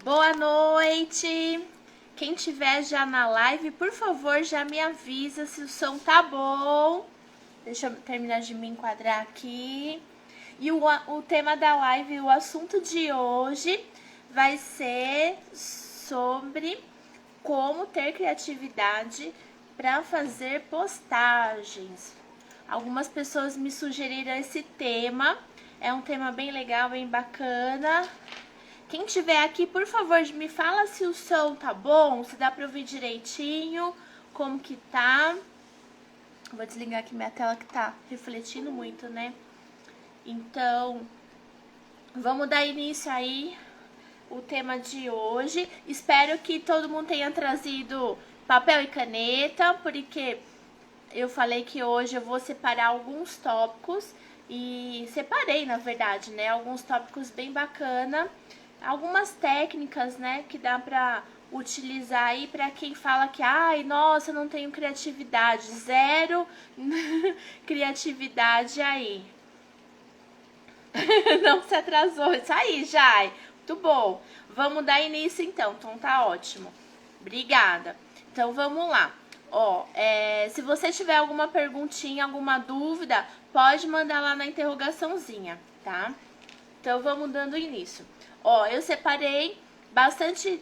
Boa noite! Quem tiver já na live, por favor, já me avisa se o som tá bom. Deixa eu terminar de me enquadrar aqui. E o tema da live, o assunto de hoje vai ser sobre como ter criatividade para fazer postagens. Algumas pessoas me sugeriram esse tema. É um tema bem legal, bem bacana. Quem tiver aqui, por favor, me fala se o som tá bom, se dá pra ouvir direitinho, como que tá. Vou desligar aqui minha tela que tá refletindo muito, né? Então, vamos dar início aí o tema de hoje. Espero que todo mundo tenha trazido papel e caneta, porque eu falei que hoje eu vou separar alguns tópicos e separei, na verdade, né? Alguns tópicos bem bacana, algumas técnicas, né, que dá pra utilizar aí pra quem fala que, ai, nossa, não tenho criatividade, zero criatividade aí. Não se atrasou, isso aí, Jai, muito bom. Vamos dar início então tá ótimo. Obrigada. Então vamos lá. Ó, se você tiver alguma perguntinha, alguma dúvida, pode mandar lá na interrogaçãozinha, tá? Então vamos dando início. Ó, eu separei bastante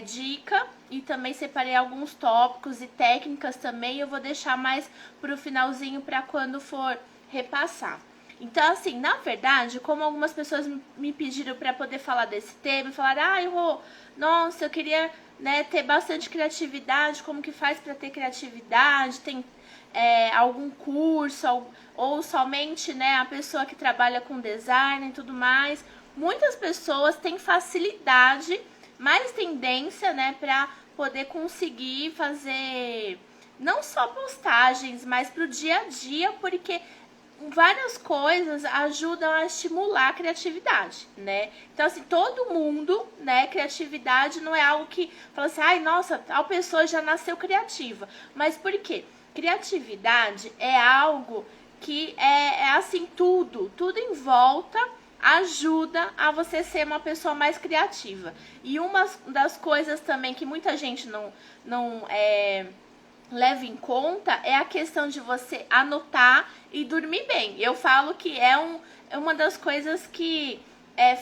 dica e também separei alguns tópicos e técnicas também. Eu vou deixar mais pro finalzinho para quando for repassar. Então, assim, na verdade, como algumas pessoas me pediram para poder falar desse tema, falaram, nossa, eu queria, né, ter bastante criatividade, como que faz para ter criatividade? Tem algum curso ou somente, né, a pessoa que trabalha com design e tudo mais. Muitas pessoas têm facilidade, mais tendência, né, para poder conseguir fazer não só postagens, mas pro dia a dia, porque várias coisas ajudam a estimular a criatividade, né? Então, assim, todo mundo, né, criatividade não é algo que fala assim, ai, nossa, tal pessoa já nasceu criativa. Mas por quê? Criatividade é algo que é assim, tudo em volta ajuda a você ser uma pessoa mais criativa. E uma das coisas também que muita gente não leva em conta é a questão de você anotar e dormir bem. Eu falo que é uma das coisas que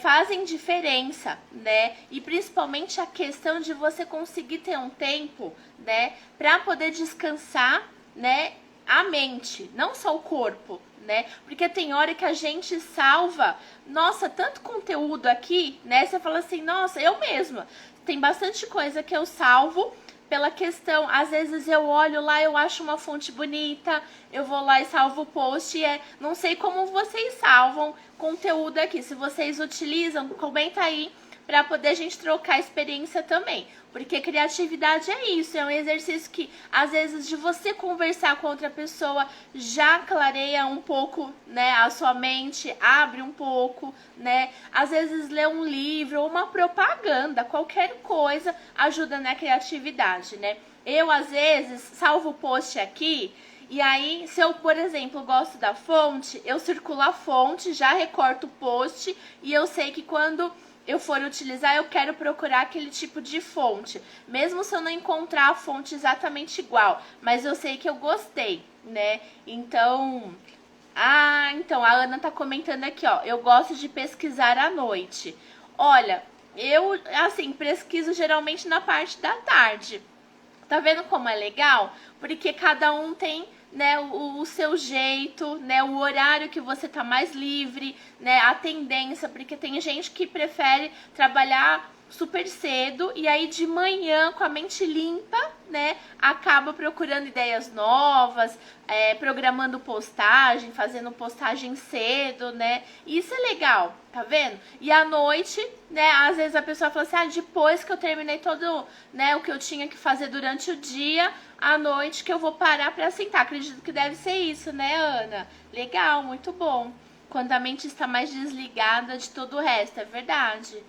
fazem diferença, né? E principalmente a questão de você conseguir ter um tempo, né, para poder descansar, né, a mente, não só o corpo, né? Porque tem hora que a gente salva, nossa, tanto conteúdo aqui, né? Você fala assim, nossa, eu mesma, tem bastante coisa que eu salvo pela questão, às vezes eu olho lá, eu acho uma fonte bonita, eu vou lá e salvo o post, não sei como vocês salvam conteúdo aqui, se vocês utilizam, comenta aí para poder a gente trocar experiência também, porque criatividade é isso, é um exercício que às vezes de você conversar com outra pessoa já clareia um pouco, né, a sua mente, abre um pouco, né, às vezes ler um livro ou uma propaganda, qualquer coisa ajuda na criatividade, né. Eu às vezes salvo o post aqui e aí, se eu, por exemplo, gosto da fonte, eu circulo a fonte, já recorto o post e eu sei que quando eu for utilizar, eu quero procurar aquele tipo de fonte. Mesmo se eu não encontrar a fonte exatamente igual, mas eu sei que eu gostei, né? Então, então a Ana tá comentando aqui, ó. Eu gosto de pesquisar à noite. Olha, eu, assim, pesquiso geralmente na parte da tarde. Tá vendo como é legal? Porque cada um tem, né, o seu jeito, né, o horário que você tá mais livre, né, a tendência, porque tem gente que prefere trabalhar super cedo e aí de manhã com a mente limpa, né, acaba procurando ideias novas, programando postagem, fazendo postagem cedo, né, isso é legal, tá vendo? E à noite, né, às vezes a pessoa fala assim, depois que eu terminei todo, né, o que eu tinha que fazer durante o dia, à noite que eu vou parar pra sentar. Acredito que deve ser isso, né, Ana? Legal, muito bom. Quando a mente está mais desligada de todo o resto, é verdade.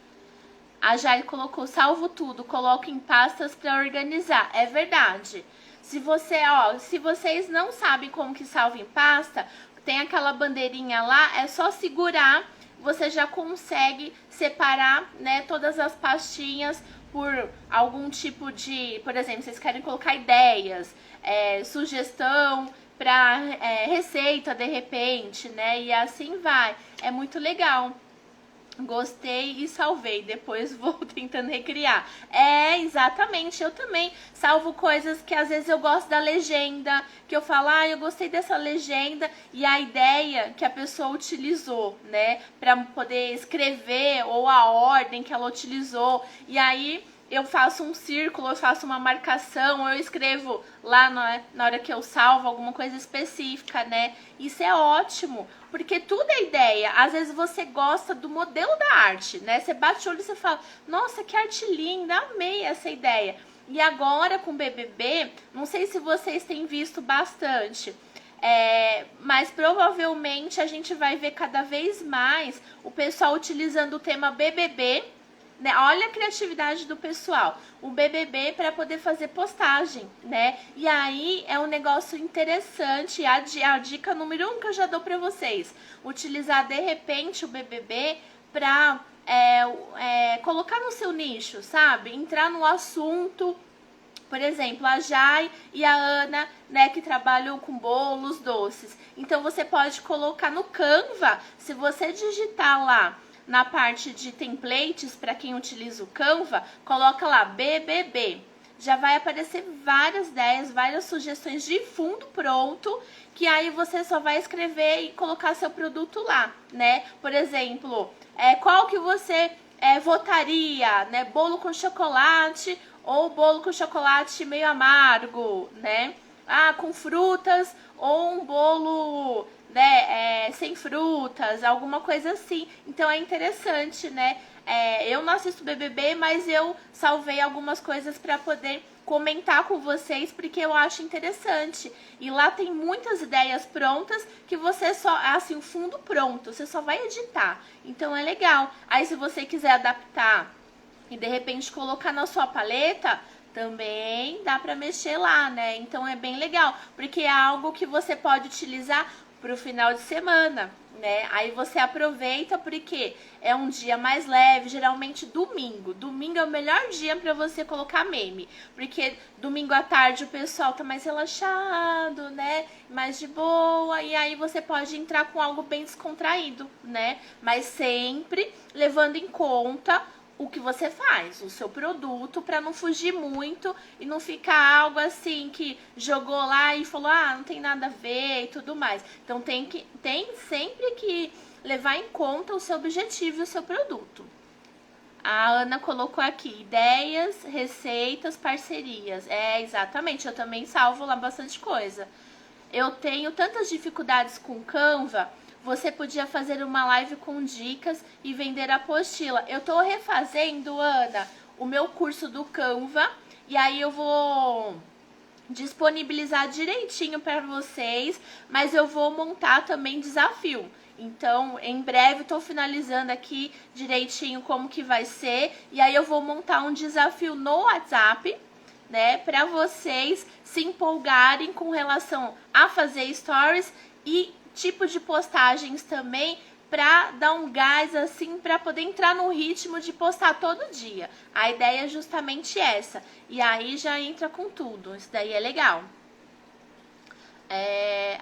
A Jai colocou, salvo tudo, coloco em pastas para organizar. É verdade. Se vocês não sabem como que salva em pasta, tem aquela bandeirinha lá, é só segurar você já consegue separar, né, todas as pastinhas por algum tipo de, por exemplo, vocês querem colocar ideias, sugestão para receita de repente, né? E assim vai. É muito legal. Gostei e salvei, depois vou tentando recriar. Exatamente, eu também salvo coisas que às vezes eu gosto da legenda, que eu falo, eu gostei dessa legenda e a ideia que a pessoa utilizou, né, pra poder escrever ou a ordem que ela utilizou. E aí eu faço um círculo, eu faço uma marcação, eu escrevo lá na hora que eu salvo alguma coisa específica, né? Isso é ótimo, porque tudo é ideia. Às vezes você gosta do modelo da arte, né? Você bate o olho e você fala, nossa, que arte linda, amei essa ideia. E agora com o BBB, não sei se vocês têm visto bastante, mas provavelmente a gente vai ver cada vez mais o pessoal utilizando o tema BBB, né? Olha a criatividade do pessoal, o BBB para poder fazer postagem, né? E aí é um negócio interessante, a dica número 1 que eu já dou para vocês, utilizar de repente o BBB para colocar no seu nicho, sabe? Entrar no assunto. Por exemplo, a Jai e a Ana, né, que trabalham com bolos doces. Então você pode colocar no Canva, se você digitar lá na parte de templates, para quem utiliza o Canva, coloca lá BBB. Já vai aparecer várias ideias, várias sugestões de fundo pronto, que aí você só vai escrever e colocar seu produto lá, né? Por exemplo, qual que você votaria, né? Bolo com chocolate ou bolo com chocolate meio amargo, né? Com frutas ou um bolo, né, sem frutas, alguma coisa assim. Então é interessante, né? Eu não assisto BBB, mas eu salvei algumas coisas para poder comentar com vocês, porque eu acho interessante. E lá tem muitas ideias prontas que você só, assim, o fundo pronto, você só vai editar. Então é legal. Aí se você quiser adaptar e de repente colocar na sua paleta, também dá para mexer lá, né? Então é bem legal, porque é algo que você pode utilizar para o final de semana, né? Aí você aproveita porque é um dia mais leve, geralmente domingo. Domingo é o melhor dia para você colocar meme, porque domingo à tarde o pessoal tá mais relaxado, né? Mais de boa, e aí você pode entrar com algo bem descontraído, né? Mas sempre levando em conta o que você faz, o seu produto, para não fugir muito e não ficar algo assim que jogou lá e falou, não tem nada a ver e tudo mais. Então tem sempre que levar em conta o seu objetivo e o seu produto. A Ana colocou aqui, ideias, receitas, parcerias. Exatamente, eu também salvo lá bastante coisa. Eu tenho tantas dificuldades com Canva. Você podia fazer uma live com dicas e vender a apostila. Eu tô refazendo, Ana, o meu curso do Canva. E aí eu vou disponibilizar direitinho para vocês. Mas eu vou montar também desafio. Então, em breve, estou finalizando aqui direitinho como que vai ser. E aí eu vou montar um desafio no WhatsApp, né? Para vocês se empolgarem com relação a fazer stories e tipo de postagens também, para dar um gás assim, para poder entrar no ritmo de postar todo dia. A ideia é justamente essa. E aí já entra com tudo. Isso daí é legal.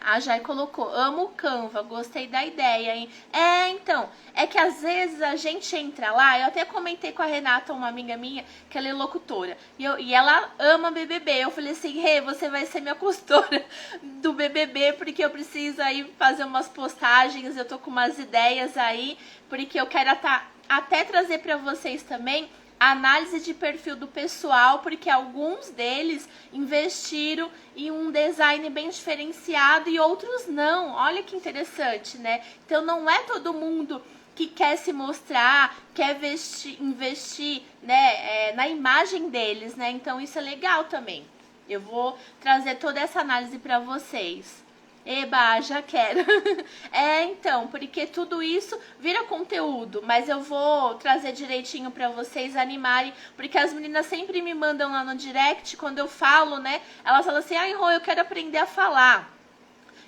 A Jai colocou, amo o Canva, gostei da ideia, hein? Então, é que às vezes a gente entra lá, eu até comentei com a Renata, uma amiga minha, que ela é locutora, e ela ama BBB. Eu falei assim, você vai ser minha costura do BBB, porque eu preciso aí fazer umas postagens, eu tô com umas ideias aí, porque eu quero até trazer pra vocês também a análise de perfil do pessoal, porque alguns deles investiram em um design bem diferenciado e outros não. Olha que interessante, né? Então não é todo mundo que quer se mostrar, quer investir, né, na imagem deles, né? Então isso é legal também. Eu vou trazer toda essa análise para vocês. Eba, já quero. Então, porque tudo isso vira conteúdo, mas eu vou trazer direitinho pra vocês animarem, porque as meninas sempre me mandam lá no direct, quando eu falo, né, elas falam assim, Rô, eu quero aprender a falar.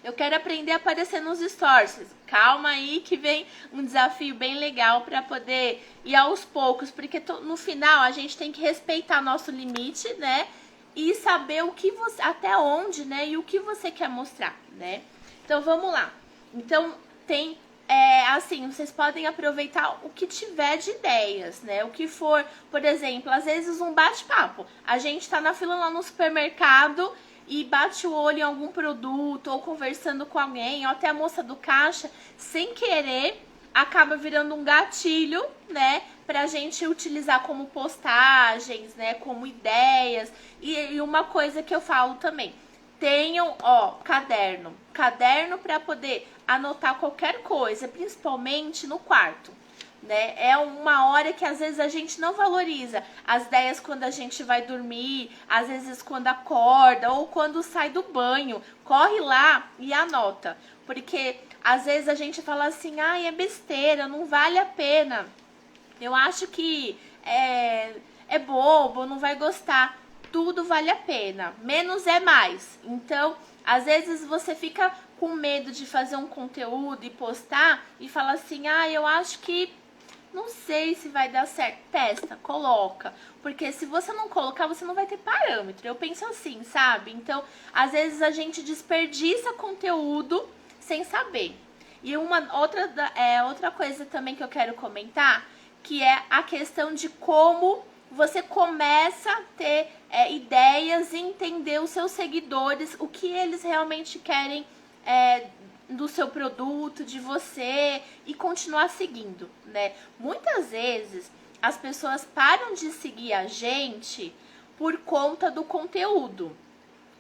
eu quero aprender a aparecer nos stories. Calma aí que vem um desafio bem legal para poder ir aos poucos, porque no final a gente tem que respeitar nosso limite, né? E saber o que você, até onde, né? E o que você quer mostrar, né? Então vamos lá. Então tem assim, vocês podem aproveitar o que tiver de ideias, né? O que for, por exemplo, às vezes um bate-papo. A gente tá na fila lá no supermercado e bate o olho em algum produto, ou conversando com alguém, ou até a moça do caixa, sem querer, acaba virando um gatilho, né? Pra gente utilizar como postagens, né? Como ideias. E uma coisa que eu falo também. Tenham, caderno. Caderno para poder anotar qualquer coisa, principalmente no quarto, né? É uma hora que às vezes a gente não valoriza as ideias quando a gente vai dormir, às vezes quando acorda ou quando sai do banho. Corre lá e anota, porque às vezes a gente fala assim, é besteira, não vale a pena. Eu acho que é bobo, não vai gostar. Tudo vale a pena, menos é mais. Então, às vezes você fica com medo de fazer um conteúdo e postar e fala assim, eu acho que não sei se vai dar certo. Testa, coloca, porque se você não colocar, você não vai ter parâmetro. Eu penso assim, sabe? Então, às vezes a gente desperdiça conteúdo sem saber. E outra coisa também que eu quero comentar, que é a questão de como você começa a ter ideias e entender os seus seguidores, o que eles realmente querem do seu produto, de você, e continuar seguindo, né? Muitas vezes as pessoas param de seguir a gente por conta do conteúdo,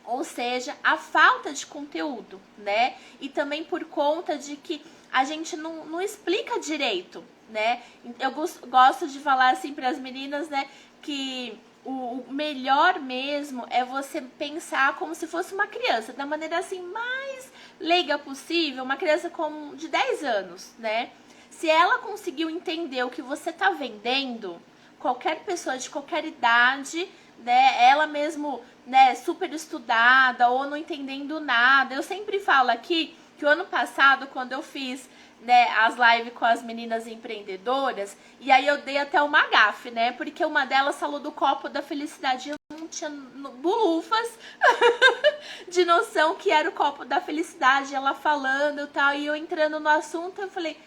ou seja, a falta de conteúdo, né? E também por conta de que a gente não explica direito, né? Eu gosto de falar assim para as meninas, né, que o melhor mesmo é você pensar como se fosse uma criança, da maneira assim mais leiga possível, uma criança de 10 anos, né? Se ela conseguiu entender o que você tá vendendo, qualquer pessoa de qualquer idade, né, ela mesmo, né, super estudada ou não entendendo nada. Eu sempre falo aqui que o ano passado, quando eu fiz, né, as lives com as meninas empreendedoras, e aí eu dei até uma gafe, né, porque uma delas falou do copo da felicidade, eu não tinha bulufas de noção que era o copo da felicidade, ela falando e tal, e eu entrando no assunto, eu falei,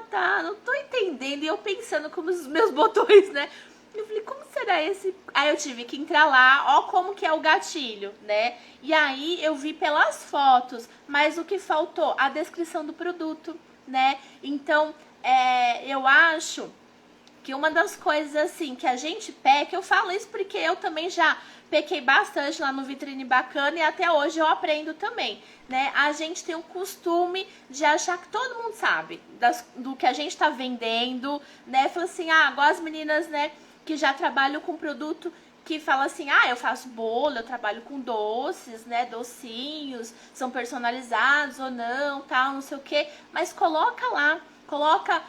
tá, não tô entendendo, e eu pensando como os meus botões, né, eu falei, como será esse? Aí eu tive que entrar lá, como que é o gatilho, né? E aí eu vi pelas fotos, mas o que faltou? A descrição do produto, né? Então, eu acho que uma das coisas assim que a gente peca, eu falo isso porque eu também já pequei bastante lá no Vitrine Bacana e até hoje eu aprendo também, né? A gente tem o costume de achar que todo mundo sabe do que a gente tá vendendo, né? Fala assim, igual as meninas, né, que já trabalham com produto que fala assim, eu faço bolo, eu trabalho com doces, né, docinhos, são personalizados ou não, tal, não sei o que, mas coloca lá, coloca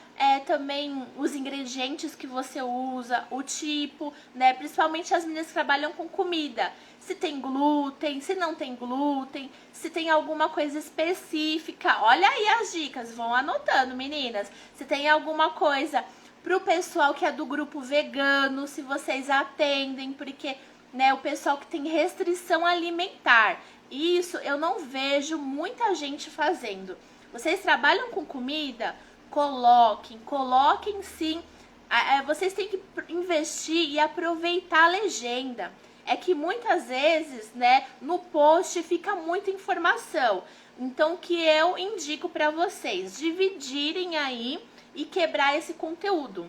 também os ingredientes que você usa, o tipo, né, principalmente as meninas que trabalham com comida, se tem glúten, se não tem glúten, se tem alguma coisa específica, olha aí as dicas, vão anotando, meninas, se tem alguma coisa pro pessoal que é do grupo vegano, se vocês atendem, porque, né, o pessoal que tem restrição alimentar, isso eu não vejo muita gente fazendo. Vocês trabalham com comida? Coloquem sim. Vocês têm que investir e aproveitar a legenda. É que muitas vezes, né, no post fica muita informação. Então, o que eu indico para vocês? Dividirem aí e quebrar esse conteúdo.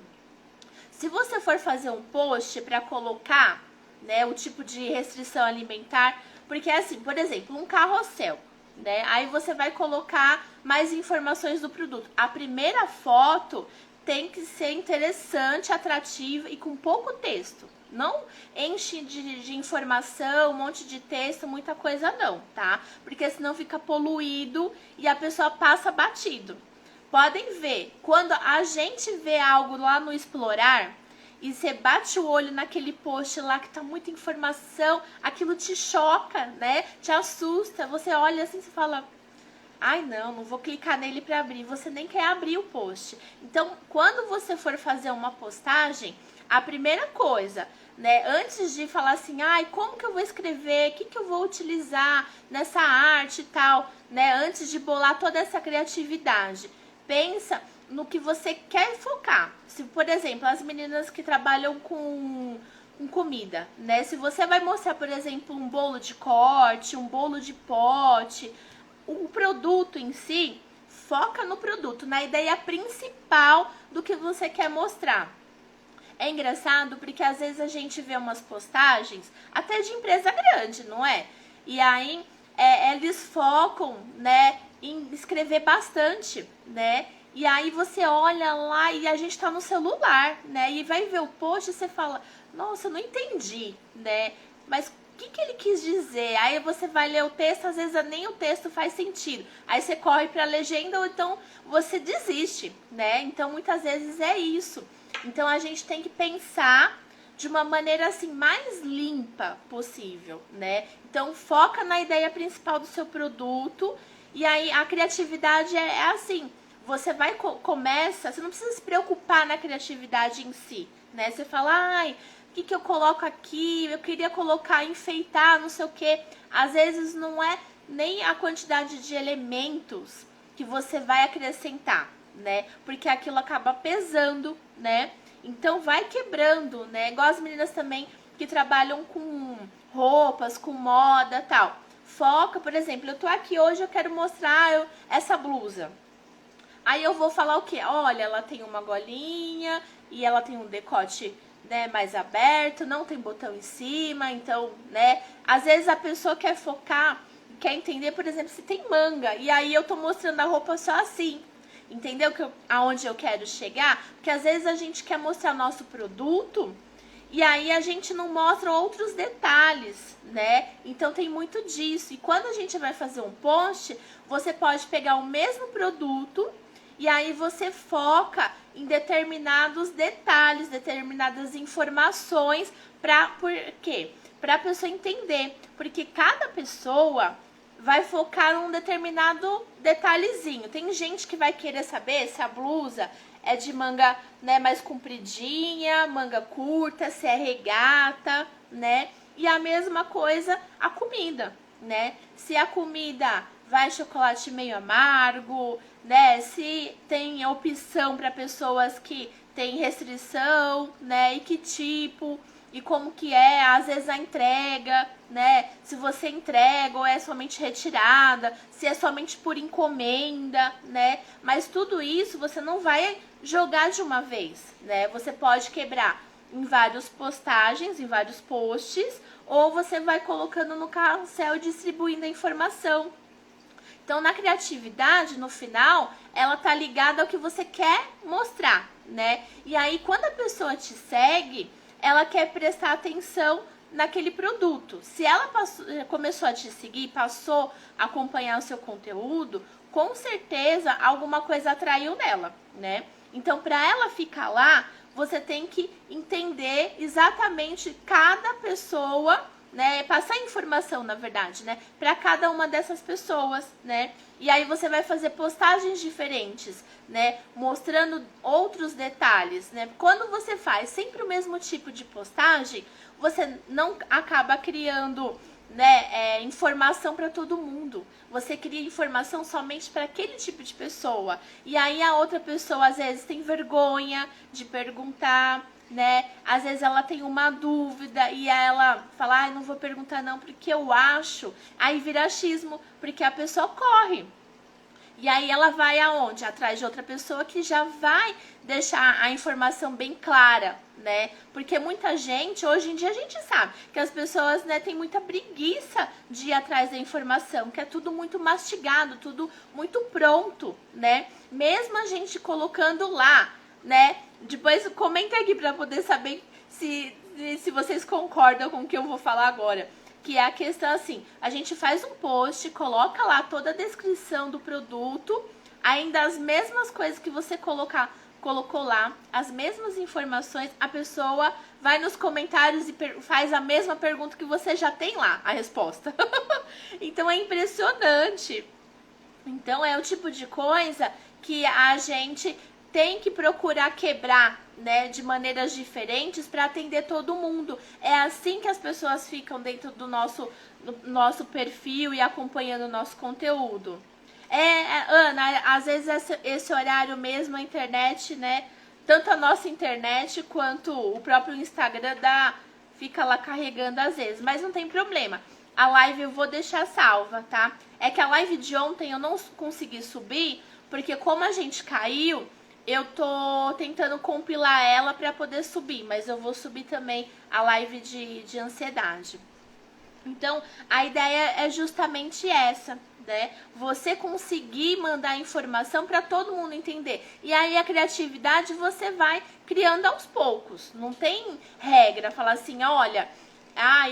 Se você for fazer um post para colocar, né, o tipo de restrição alimentar, porque assim, por exemplo, um carrossel, né? Aí você vai colocar mais informações do produto. A primeira foto tem que ser interessante, atrativa e com pouco texto. Não enche de informação, um monte de texto, muita coisa não, tá? Porque senão fica poluído e a pessoa passa batido. Podem ver, quando a gente vê algo lá no Explorar e você bate o olho naquele post lá que tá muita informação, aquilo te choca, né? Te assusta, você olha assim e fala, ai não vou clicar nele para abrir, você nem quer abrir o post. Então, quando você for fazer uma postagem, a primeira coisa, né, antes de falar assim, ai, como que eu vou escrever, o que eu vou utilizar nessa arte e tal, né, antes de bolar toda essa criatividade, pensa no que você quer focar. Se, por exemplo, as meninas que trabalham com comida, né, se você vai mostrar, por exemplo, um bolo de corte, um bolo de pote, o produto em si, foca no produto, na ideia principal do que você quer mostrar. É engraçado porque às vezes a gente vê umas postagens, até de empresa grande, não é? E aí eles focam, né, em escrever bastante, né? E aí você olha lá e a gente tá no celular, né? E vai ver o post e você fala, nossa, eu não entendi, né? Mas o que ele quis dizer? Aí você vai ler o texto, às vezes nem o texto faz sentido. Aí você corre para a legenda ou então você desiste, né? Então muitas vezes é isso. Então a gente tem que pensar de uma maneira assim mais limpa possível, né? Então foca na ideia principal do seu produto e aí a criatividade é assim, você vai começa, você não precisa se preocupar na criatividade em si, né? Você fala, ai, o que eu coloco aqui? Eu queria colocar, enfeitar, não sei o que. Às vezes não é nem a quantidade de elementos que você vai acrescentar, né? Porque aquilo acaba pesando, né? Então vai quebrando, né? Igual as meninas também que trabalham com roupas, com moda, tal. Foca, por exemplo, eu tô aqui hoje, eu quero mostrar essa blusa. Aí eu vou falar o quê? Olha, ela tem uma golinha e ela tem um decote, né, mais aberto, não tem botão em cima, então, né, às vezes a pessoa quer focar, quer entender, por exemplo, se tem manga, e aí eu tô mostrando a roupa só assim, entendeu aonde eu quero chegar? Porque às vezes a gente quer mostrar nosso produto e aí a gente não mostra outros detalhes, né? Então tem muito disso. E quando a gente vai fazer um post, você pode pegar o mesmo produto e aí você foca em determinados detalhes, determinadas informações, por quê? Para a pessoa entender. Porque cada pessoa vai focar num determinado detalhezinho. Tem gente que vai querer saber se a blusa é de manga, né, mais compridinha, manga curta, se é regata, né? E a mesma coisa a comida, né? Se a comida vai chocolate meio amargo, né? Se tem opção para pessoas que têm restrição, né? E que tipo, e como que é, às vezes a entrega, né? Se você entrega ou é somente retirada, se é somente por encomenda, né? Mas tudo isso você não vai jogar de uma vez, né? Você pode quebrar em várias postagens, em vários posts, ou você vai colocando no carrossel e distribuindo a informação. Então, na criatividade, no final, ela tá ligada ao que você quer mostrar, né? E aí, quando a pessoa te segue, ela quer prestar atenção naquele produto. Se ela começou a te seguir, passou a acompanhar o seu conteúdo, com certeza alguma coisa atraiu nela, né? Então, para ela ficar lá, você tem que entender exatamente cada pessoa, né, passar informação, na verdade, né, para cada uma dessas pessoas, né? E aí você vai fazer postagens diferentes, né, mostrando outros detalhes, né? Quando você faz sempre o mesmo tipo de postagem, você não acaba criando, né, informação para todo mundo. Você cria informação somente para aquele tipo de pessoa. E aí a outra pessoa às vezes tem vergonha de perguntar, né? Às vezes ela tem uma dúvida e ela fala, não vou perguntar não porque eu acho. Aí vira achismo, porque a pessoa corre. E aí ela vai aonde? Atrás de outra pessoa que já vai deixar a informação bem clara, né? Porque muita gente, hoje em dia a gente sabe que as pessoas, né, têm muita preguiça de ir atrás da informação, que é tudo muito mastigado, tudo muito pronto, né? Mesmo a gente colocando lá, né? Depois comenta aqui para poder saber se vocês concordam com o que eu vou falar agora. Que é a questão assim, a gente faz um post, coloca lá toda a descrição do produto, ainda as mesmas coisas que você colocou lá, as mesmas informações, a pessoa vai nos comentários e faz a mesma pergunta que você já tem lá, a resposta. Então é impressionante. Então é o tipo de coisa que a gente tem que procurar quebrar, né, de maneiras diferentes para atender todo mundo. É assim que as pessoas ficam dentro do nosso perfil e acompanhando o nosso conteúdo. Ana, às vezes esse horário mesmo, a internet, né, tanto a nossa internet quanto o próprio Instagram fica lá carregando às vezes, mas não tem problema. A live eu vou deixar salva, tá? É que a live de ontem eu não consegui subir, porque como a gente caiu, eu tô tentando compilar ela para poder subir, mas eu vou subir também a live de ansiedade. Então, a ideia é justamente essa, né? Você conseguir mandar informação para todo mundo entender. E aí a criatividade você vai criando aos poucos. Não tem regra, falar assim, olha,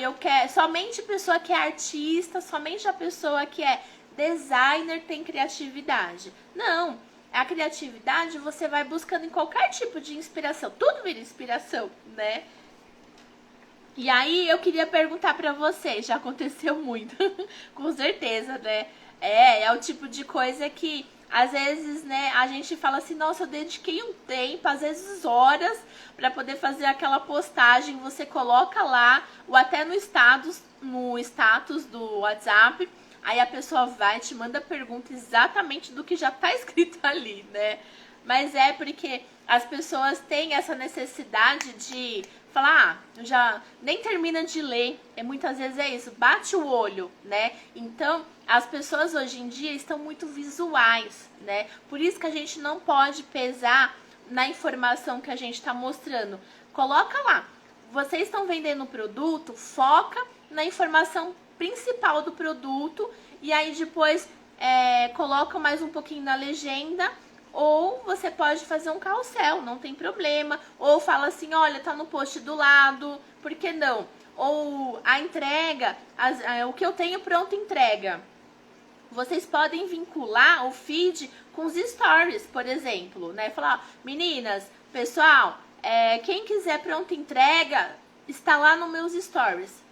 eu quero somente a pessoa que é artista, somente a pessoa que é designer tem criatividade. Não, a criatividade você vai buscando em qualquer tipo de inspiração. Tudo vira inspiração, né? E aí eu queria perguntar pra vocês, já aconteceu muito, com certeza, né? É o tipo de coisa que às vezes, né, a gente fala assim, nossa, eu dediquei um tempo, às vezes horas, pra poder fazer aquela postagem, você coloca lá, ou até no status do WhatsApp, aí a pessoa vai, te manda pergunta exatamente do que já tá escrito ali, né? Mas é porque as pessoas têm essa necessidade de falar, já nem termina de ler, muitas vezes é isso, bate o olho, né? Então, as pessoas hoje em dia estão muito visuais, né? Por isso que a gente não pode pesar na informação que a gente está mostrando. Coloca lá, vocês estão vendendo o produto, foca na informação principal do produto e aí depois coloca mais um pouquinho na legenda. Ou você pode fazer um carrossel, não tem problema. Ou fala assim, olha, tá no post do lado, por que não? Ou a entrega, o que eu tenho pronto entrega. Vocês podem vincular o feed com os stories, por exemplo, né? Falar, meninas, pessoal, quem quiser pronta entrega, está lá nos meus stories.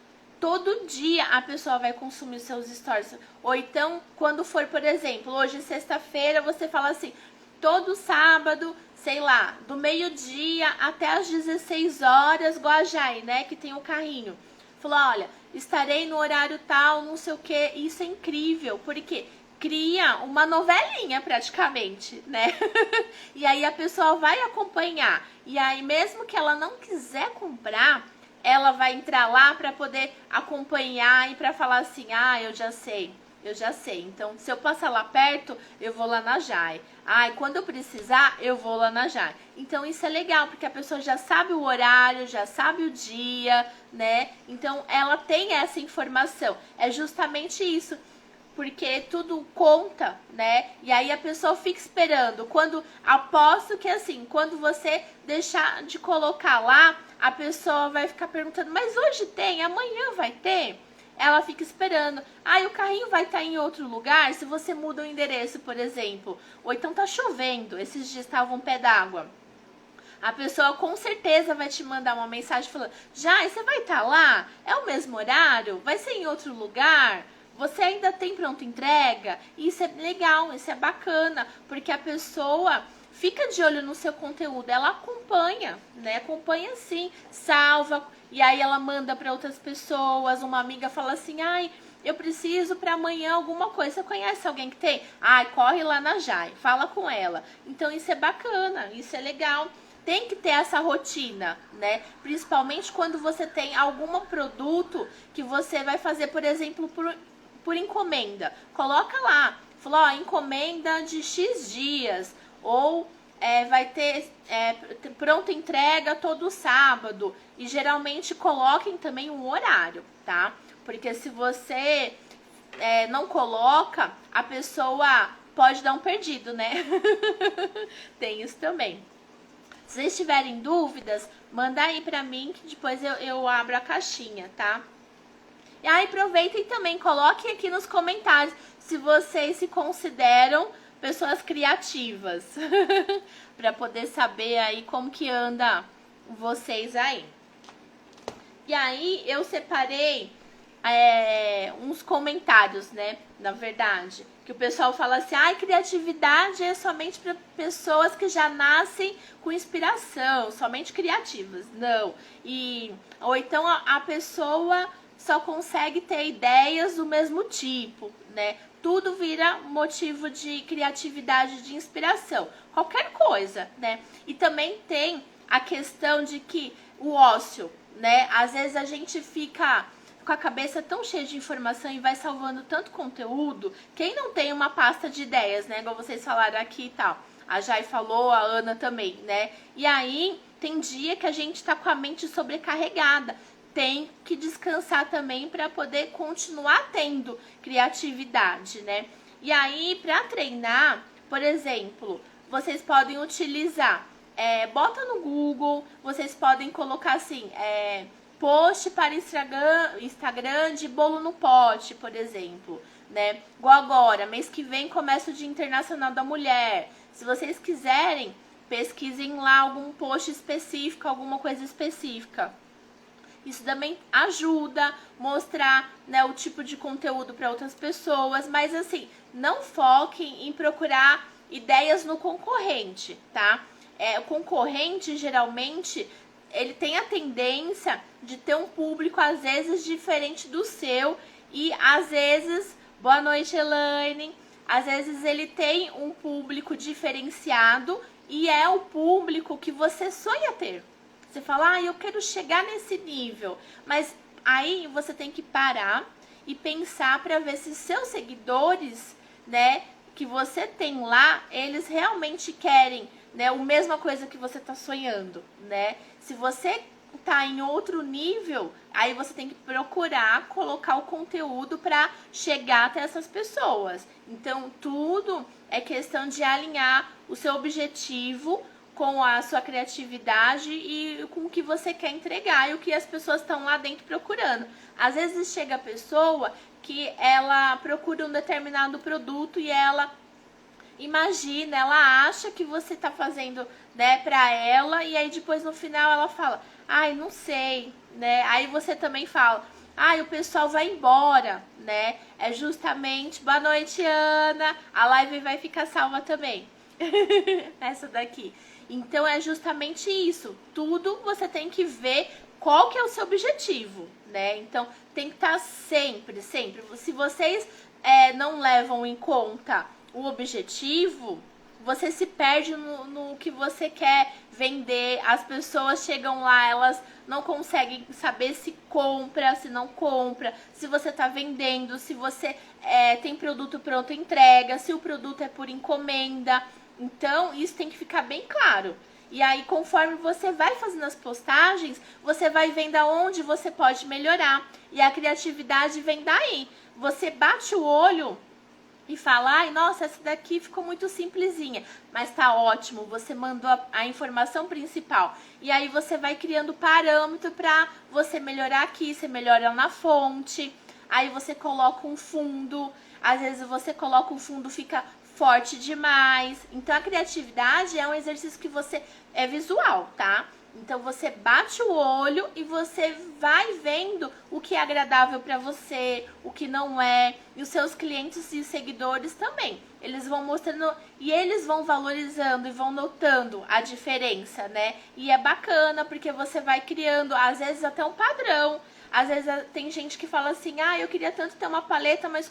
Todo dia a pessoa vai consumir seus stories. Ou então, quando for, por exemplo, hoje é sexta-feira, você fala assim, todo sábado, sei lá, do meio-dia até as 16 horas, Guajai, né, que tem o carrinho. Falou, olha, estarei no horário tal, não sei o que, isso é incrível, porque cria uma novelinha praticamente, né? E aí a pessoa vai acompanhar, e aí mesmo que ela não quiser comprar, ela vai entrar lá para poder acompanhar e para falar assim, eu já sei. Então, se eu passar lá perto, eu vou lá na Jai. Quando eu precisar, eu vou lá na Jai. Então, isso é legal, porque a pessoa já sabe o horário, já sabe o dia, né? Então, ela tem essa informação. É justamente isso, porque tudo conta, né? E aí a pessoa fica esperando. Aposto que assim, quando você deixar de colocar lá, a pessoa vai ficar perguntando, mas hoje tem, amanhã vai ter? Ela fica esperando. O carrinho vai estar em outro lugar se você muda o endereço, por exemplo. Ou então tá chovendo, esses dias estavam um pé d'água. A pessoa com certeza vai te mandar uma mensagem falando, você vai estar lá? É o mesmo horário? Vai ser em outro lugar? Você ainda tem pronta entrega? Isso é legal, isso é bacana, porque a pessoa fica de olho no seu conteúdo, ela acompanha, né? Acompanha sim, salva, e aí ela manda para outras pessoas. Uma amiga fala assim, eu preciso para amanhã alguma coisa. Você conhece alguém que tem? Corre lá na Jai, fala com ela. Então isso é bacana, isso é legal. Tem que ter essa rotina, né? Principalmente quando você tem algum produto que você vai fazer, por exemplo, por encomenda. Coloca lá, falou, encomenda de X dias, ou vai ter pronta entrega todo sábado. E geralmente coloquem também um horário, tá? Porque se você não coloca, a pessoa pode dar um perdido, né? Tem isso também. Se vocês tiverem dúvidas, manda aí pra mim que depois eu abro a caixinha, tá? E aí aproveitem também, coloquem aqui nos comentários se vocês se consideram pessoas criativas, para poder saber aí como que anda vocês aí. E aí eu separei uns comentários, né? Na verdade, que o pessoal fala assim: ai, criatividade é somente para pessoas que já nascem com inspiração, somente criativas. Não. Ou então a pessoa só consegue ter ideias do mesmo tipo, né? Tudo vira motivo de criatividade, de inspiração. Qualquer coisa, né? E também tem a questão de que o ócio, né? Às vezes a gente fica com a cabeça tão cheia de informação e vai salvando tanto conteúdo. Quem não tem uma pasta de ideias, né? Igual vocês falaram aqui e tal. A Jai falou, a Ana também, né? E aí, tem dia que a gente tá com a mente sobrecarregada. Tem que descansar também para poder continuar tendo criatividade, né? E aí, para treinar, por exemplo, vocês podem utilizar, bota no Google, vocês podem colocar assim, post para Instagram de bolo no pote, por exemplo, né? Igual agora, mês que vem começa o Dia Internacional da Mulher. Se vocês quiserem, pesquisem lá algum post específico, alguma coisa específica. Isso também ajuda a mostrar, né, o tipo de conteúdo para outras pessoas, mas assim, não foquem em procurar ideias no concorrente, tá? O concorrente, geralmente, ele tem a tendência de ter um público, às vezes, diferente do seu. E, às vezes, boa noite, Elaine. Às vezes, ele tem um público diferenciado e é o público que você sonha ter. Você fala, eu quero chegar nesse nível. Mas aí você tem que parar e pensar para ver se seus seguidores, né, que você tem lá, eles realmente querem, né, a mesma coisa que você está sonhando, né? Se você tá em outro nível, aí você tem que procurar colocar o conteúdo para chegar até essas pessoas. Então, tudo é questão de alinhar o seu objetivo com a sua criatividade e com o que você quer entregar e o que as pessoas estão lá dentro procurando. Às vezes chega a pessoa que ela procura um determinado produto e ela imagina, ela acha que você tá fazendo, né, pra ela, e aí depois no final ela fala, não sei, né? Aí você também fala, o pessoal vai embora, né? É justamente, boa noite, Ana, a live vai ficar salva também. Essa daqui. Então é justamente isso. Tudo você tem que ver qual que é o seu objetivo, né? Então tem que estar sempre. Se vocês não levam em conta o objetivo, você se perde no que você quer vender. As pessoas chegam lá, elas não conseguem saber se compra, se não compra, se você tá vendendo, se você tem produto pronto entrega, se o produto é por encomenda. Então, isso tem que ficar bem claro. E aí, conforme você vai fazendo as postagens, você vai vendo aonde você pode melhorar. E a criatividade vem daí. Você bate o olho e fala, nossa, essa daqui ficou muito simplesinha, mas tá ótimo, você mandou a informação principal. E aí você vai criando parâmetro pra você melhorar aqui, você melhora na fonte. Aí você coloca um fundo, às vezes você coloca um fundo, fica forte demais. Então a criatividade é um exercício que você é visual, tá? Então você bate o olho e você vai vendo o que é agradável para você, o que não é, e os seus clientes e seguidores também. Eles vão mostrando e eles vão valorizando e vão notando a diferença, né? E é bacana porque você vai criando, às vezes até um padrão. Às vezes tem gente que fala assim, eu queria tanto ter uma paleta, mas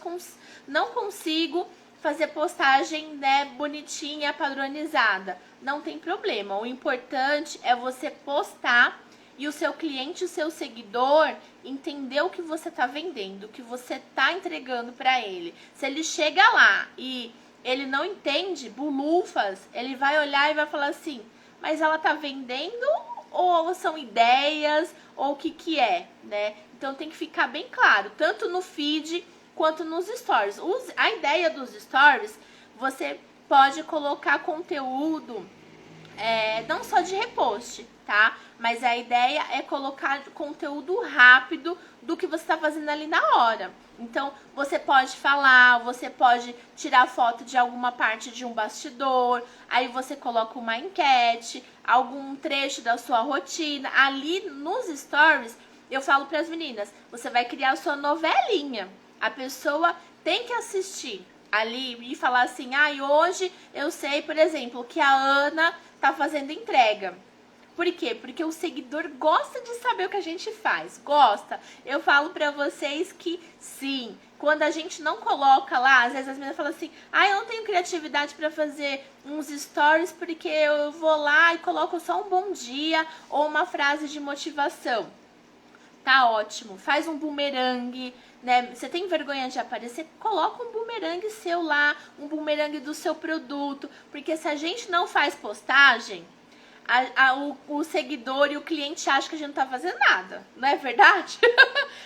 não consigo fazer postagem, né, bonitinha, padronizada. Não tem problema. O importante é você postar e o seu cliente, o seu seguidor, entender o que você está vendendo, o que você está entregando para ele. Se ele chega lá e ele não entende, bulufas, ele vai olhar e vai falar assim, mas ela está vendendo ou são ideias ou o que é, né? Então tem que ficar bem claro, tanto no feed quanto nos stories. A ideia dos stories, você pode colocar conteúdo, não só de repost, tá? Mas a ideia é colocar conteúdo rápido do que você está fazendo ali na hora. Então, você pode falar, você pode tirar foto de alguma parte de um bastidor, aí você coloca uma enquete, algum trecho da sua rotina. Ali nos stories, eu falo para as meninas, você vai criar a sua novelinha. A pessoa tem que assistir ali e falar assim, hoje eu sei, por exemplo, que a Ana tá fazendo entrega. Por quê? Porque o seguidor gosta de saber o que a gente faz, gosta. Eu falo pra vocês que sim, quando a gente não coloca lá, às vezes as meninas falam assim, eu não tenho criatividade pra fazer uns stories porque eu vou lá e coloco só um bom dia ou uma frase de motivação. Tá ótimo, faz um bumerangue, né? Você tem vergonha de aparecer? Coloca um bumerangue seu lá, um bumerangue do seu produto, porque se a gente não faz postagem, o seguidor e o cliente acham que a gente não tá fazendo nada, não é verdade?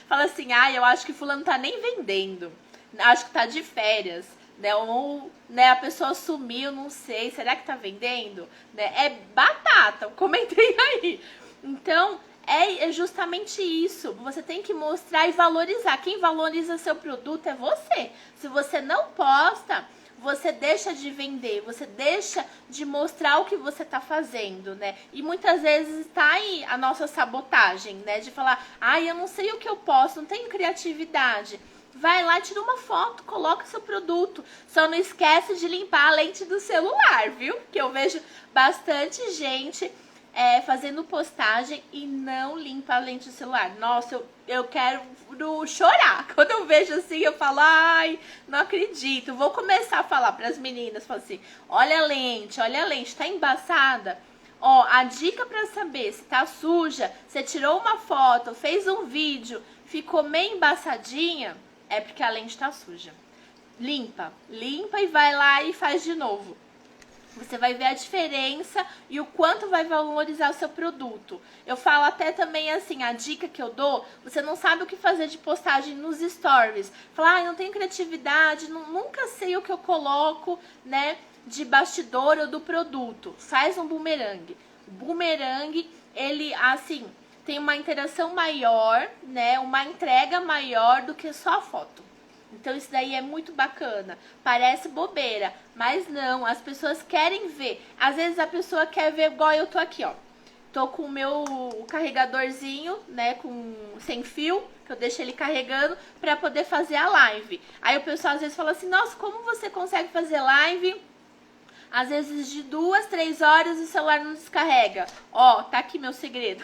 Fala assim, eu acho que fulano tá nem vendendo, acho que tá de férias, né? Ou, né, a pessoa sumiu, não sei, será que tá vendendo? Né? É batata, comentei aí. Então, é justamente isso. Você tem que mostrar e valorizar. Quem valoriza seu produto é você. Se você não posta, você deixa de vender, você deixa de mostrar o que você tá fazendo, né? E muitas vezes tá aí a nossa sabotagem, né? De falar, eu não sei o que eu posso, não tenho criatividade. Vai lá, tira uma foto, coloca seu produto. Só não esquece de limpar a lente do celular, viu? Que eu vejo bastante gente fazendo postagem e não limpa a lente do celular. Nossa, eu quero chorar. Quando eu vejo assim, eu falo, não acredito. Vou começar a falar para as meninas, falo assim, olha a lente, tá embaçada. Ó, a dica para saber se tá suja, você tirou uma foto, fez um vídeo, ficou meio embaçadinha, é porque a lente tá suja. Limpa e vai lá e faz de novo. Você vai ver a diferença e o quanto vai valorizar o seu produto. Eu falo até também assim, a dica que eu dou, você não sabe o que fazer de postagem nos stories. Fala, não tenho criatividade, nunca sei o que eu coloco, né, de bastidor ou do produto. Faz um bumerangue. O bumerangue, ele, assim, tem uma interação maior, né, uma entrega maior do que só a foto. Então isso daí é muito bacana. Parece bobeira, mas não, as pessoas querem ver. Às vezes a pessoa quer ver igual eu tô aqui, ó. Tô com o meu carregadorzinho, né, sem fio, que eu deixo ele carregando pra poder fazer a live. Aí o pessoal às vezes fala assim, nossa, como você consegue fazer live? Às vezes de 2, 3 horas o celular não descarrega. Ó, tá aqui meu segredo.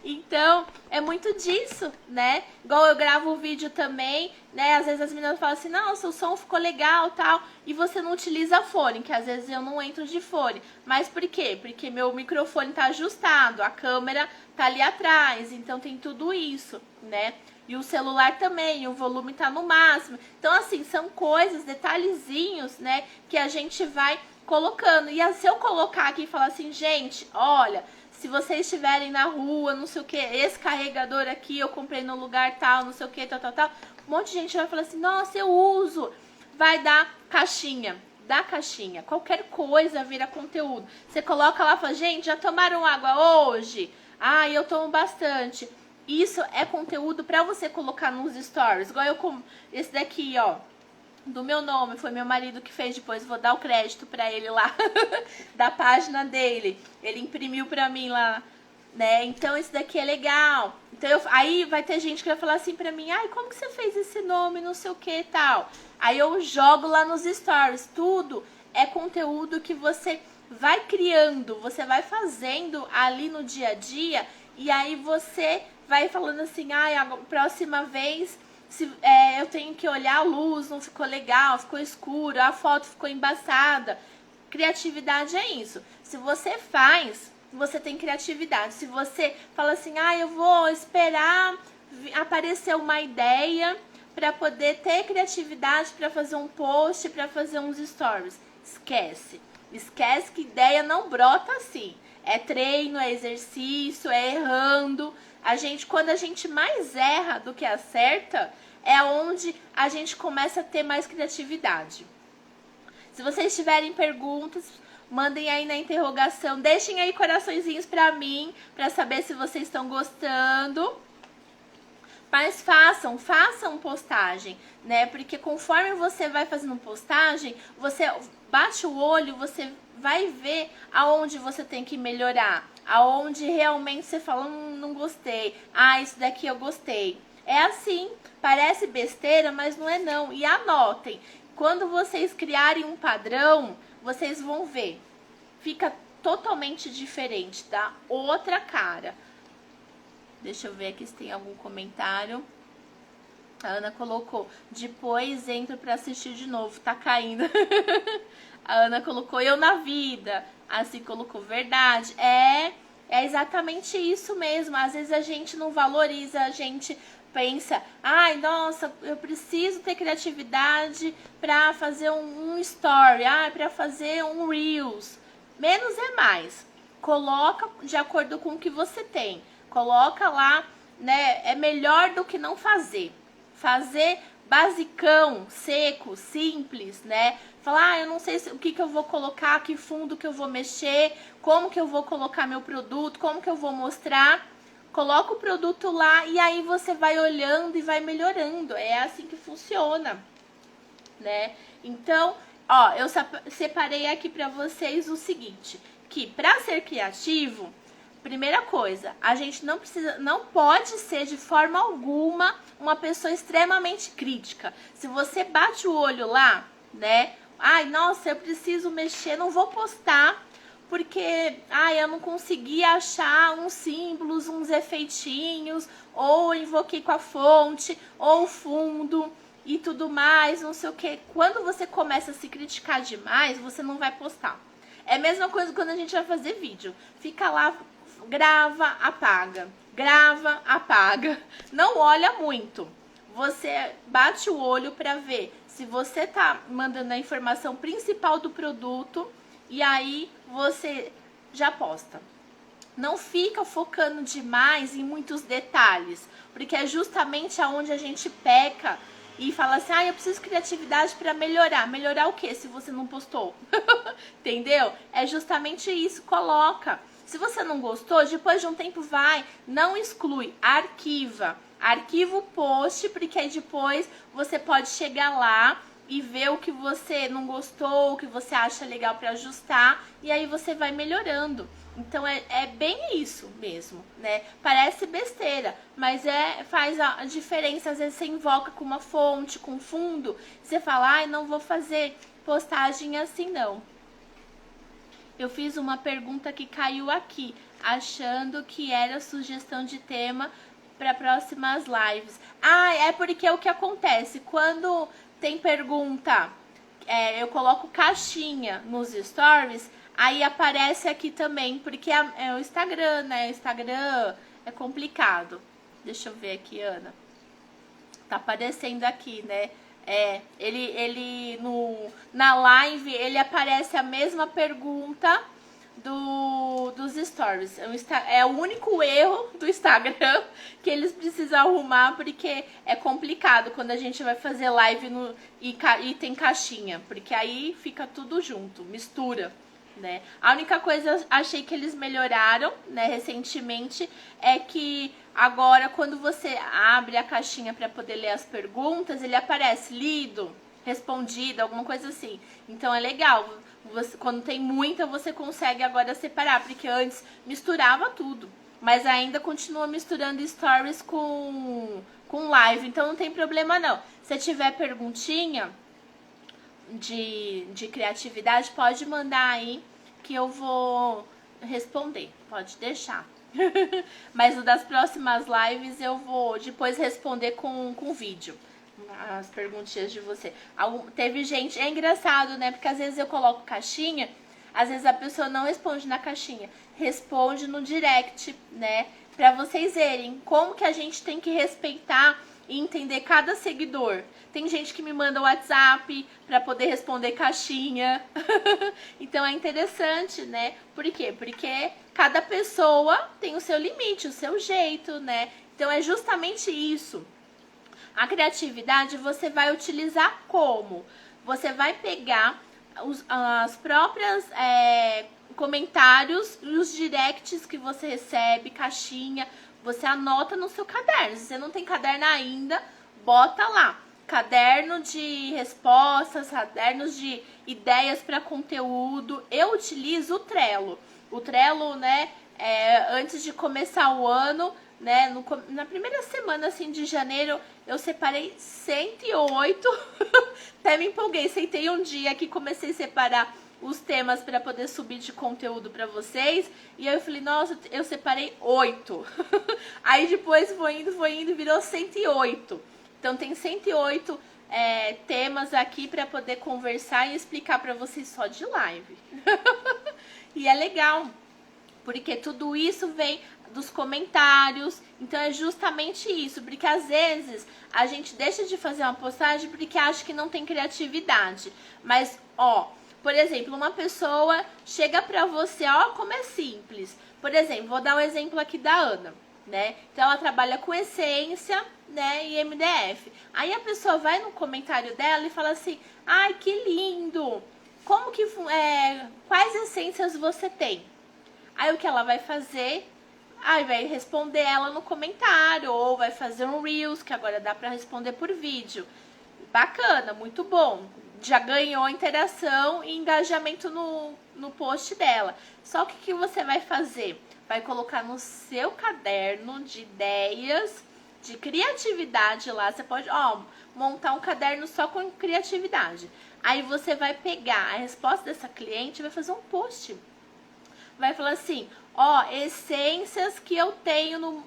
Então, é muito disso, né? Igual eu gravo o vídeo também, né? Às vezes as meninas falam assim, nossa, o som ficou legal, tal. E você não utiliza fone, que às vezes eu não entro de fone. Mas por quê? Porque meu microfone tá ajustado, a câmera tá ali atrás. Então tem tudo isso, né? E o celular também, o volume tá no máximo. Então, assim, são coisas, detalhezinhos, né, que a gente vai colocando. E se eu colocar aqui e falar assim, gente, olha, se vocês estiverem na rua, não sei o que, esse carregador aqui eu comprei no lugar tal, não sei o que, tal, um monte de gente vai falar assim, nossa, eu uso. Vai dar caixinha. Da caixinha, qualquer coisa vira conteúdo. Você coloca lá e fala, gente, já tomaram água hoje? Eu tomo bastante. Isso é conteúdo pra você colocar nos stories. Igual esse daqui, ó, do meu nome, foi meu marido que fez, depois vou dar o crédito pra ele lá, da página dele. Ele imprimiu pra mim lá, né? Então esse daqui é legal. Então aí vai ter gente que vai falar assim pra mim, como que você fez esse nome, não sei o que e tal. Aí eu jogo lá nos stories. Tudo é conteúdo que você vai criando, você vai fazendo ali no dia a dia. E aí você vai falando assim, a próxima vez eu tenho que olhar a luz, não ficou legal, ficou escuro, a foto ficou embaçada. Criatividade é isso. Se você faz, você tem criatividade. Se você fala assim, eu vou esperar aparecer uma ideia para poder ter criatividade para fazer um post, para fazer uns stories. Esquece. Esquece que ideia não brota assim. É treino, é exercício, é errando. Quando a gente mais erra do que acerta, é onde a gente começa a ter mais criatividade. Se vocês tiverem perguntas, mandem aí na interrogação. Deixem aí coraçõezinhos pra mim, pra saber se vocês estão gostando. Mas façam postagem, né? Porque conforme você vai fazendo postagem, você bate o olho, você vai ver aonde você tem que melhorar, aonde realmente você fala, não gostei, isso daqui eu gostei. É assim, parece besteira, mas não é não. E anotem, quando vocês criarem um padrão, vocês vão ver, fica totalmente diferente, dá outra cara. Deixa eu ver aqui se tem algum comentário. A Ana colocou, depois entro pra assistir de novo, tá caindo. A Ana colocou, eu na vida. Assim colocou, verdade. É exatamente isso mesmo. Às vezes a gente não valoriza, a gente pensa, nossa, eu preciso ter criatividade pra fazer um story, pra fazer um Reels. Menos é mais. Coloca de acordo com o que você tem. Coloca lá, né? É melhor do que não fazer. Fazer basicão, seco, simples, né? Falar, eu não sei o que eu vou colocar, que fundo que eu vou mexer, como que eu vou colocar meu produto, como que eu vou mostrar. Coloca o produto lá e aí você vai olhando e vai melhorando. É assim que funciona, né? Então, eu separei aqui pra vocês o seguinte, que pra ser criativo, primeira coisa, a gente não pode ser de forma alguma uma pessoa extremamente crítica. Se você bate o olho lá, né? Nossa, eu preciso mexer, não vou postar porque, eu não consegui achar uns símbolos, uns efeitinhos, ou invoquei com a fonte, ou o fundo e tudo mais, não sei o que. Quando você começa a se criticar demais, você não vai postar. É a mesma coisa quando a gente vai fazer vídeo. Fica lá, grava, apaga. Grava, apaga. Não olha muito. Você bate o olho para ver se você tá mandando a informação principal do produto e aí você já posta. Não fica focando demais em muitos detalhes, porque é justamente aonde a gente peca e fala assim, eu preciso de criatividade para melhorar. Melhorar o quê se você não postou? Entendeu? É justamente isso, coloca. Se você não gostou, depois de um tempo vai, não exclui, arquiva. Arquiva o post, porque aí depois você pode chegar lá e ver o que você não gostou, o que você acha legal para ajustar, e aí você vai melhorando. Então é bem isso mesmo, né? Parece besteira, mas faz a diferença. Às vezes você invoca com uma fonte, com fundo, você fala, não vou fazer postagem assim não. Eu fiz uma pergunta que caiu aqui, achando que era sugestão de tema para próximas lives. É porque o que acontece, quando tem pergunta, eu coloco caixinha nos stories, aí aparece aqui também, porque é o Instagram, né? O Instagram é complicado. Deixa eu ver aqui, Ana. Tá aparecendo aqui, né? Ele na live, ele aparece a mesma pergunta dos stories. É o único erro do Instagram que eles precisam arrumar, porque é complicado quando a gente vai fazer live e tem caixinha, porque aí fica tudo junto, mistura, né? A única coisa, achei que eles melhoraram, né, recentemente, é que agora quando você abre a caixinha para poder ler as perguntas, ele aparece lido, respondido, alguma coisa assim. Então é legal. Quando tem muita, você consegue agora separar, porque antes misturava tudo, mas ainda continua misturando stories com live, então não tem problema não. Se tiver perguntinha de criatividade, pode mandar aí que eu vou responder, pode deixar. Mas o das próximas lives eu vou depois responder com vídeo as perguntinhas de você. Teve gente, é engraçado, né? Porque às vezes eu coloco caixinha, às vezes a pessoa não responde na caixinha, responde no direct, né? Pra vocês verem como que a gente tem que respeitar e entender cada seguidor. Tem gente que me manda WhatsApp pra poder responder caixinha. Então é interessante, né? Por quê? Porque cada pessoa tem o seu limite, o seu jeito, né? Então é justamente isso. A criatividade você vai utilizar como? Você vai pegar as próprias comentários e os directs que você recebe, caixinha. você anota no seu caderno. Se você não tem caderno ainda, bota lá. Caderno de respostas, cadernos de ideias para conteúdo. Eu utilizo o Trello. O Trello, né, antes de começar o ano, né, na primeira semana assim de janeiro, eu separei 108. Até me empolguei, sentei um dia que comecei a separar os temas para poder subir de conteúdo para vocês. E aí eu falei, nossa, eu separei 8. Aí depois foi indo, virou 108. Então tem 108 temas aqui para poder conversar e explicar para vocês só de live. E é legal, porque tudo isso vem dos comentários. Então é justamente isso, porque às vezes a gente deixa de fazer uma postagem porque acha que não tem criatividade. Mas, ó, por exemplo, uma pessoa chega pra você, ó, como é simples. Por exemplo, vou dar um exemplo aqui da Ana, né? Então ela trabalha com essência, né, e MDF. Aí a pessoa vai no comentário dela e fala assim: ai, que lindo! Como que quais essências você tem? Aí o que ela vai fazer? Aí vai responder ela no comentário, ou vai fazer um Reels, que agora dá pra responder por vídeo. Bacana, muito bom. Já ganhou interação e engajamento no post dela. Só que o que você vai fazer? Vai colocar no seu caderno de ideias, de criatividade lá. Você pode, ó, montar um caderno só com criatividade. Aí você vai pegar a resposta dessa cliente e vai fazer um post. Vai falar assim, ó, essências que eu tenho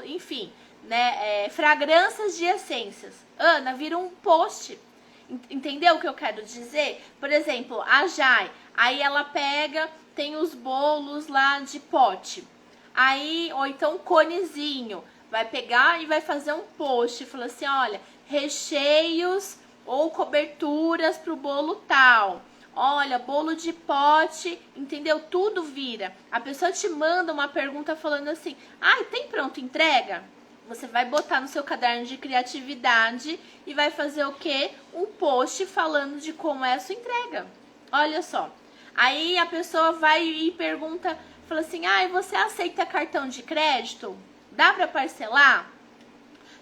enfim, né, fragrâncias de essências. Ana, vira um post. Entendeu o que eu quero dizer? Por exemplo, a Jai, aí ela pega, tem os bolos lá de pote. Aí, ou então conezinho, vai pegar e vai fazer um post, fala assim, olha, recheios ou coberturas pro bolo tal. Olha, bolo de pote, entendeu? Tudo vira. A pessoa te manda uma pergunta falando assim, ai, tem pronta entrega? Você vai botar no seu caderno de criatividade e vai fazer o quê? Um post falando de como é a sua entrega. Olha só. Aí a pessoa vai e pergunta, fala assim, ai, você aceita cartão de crédito? Dá para parcelar?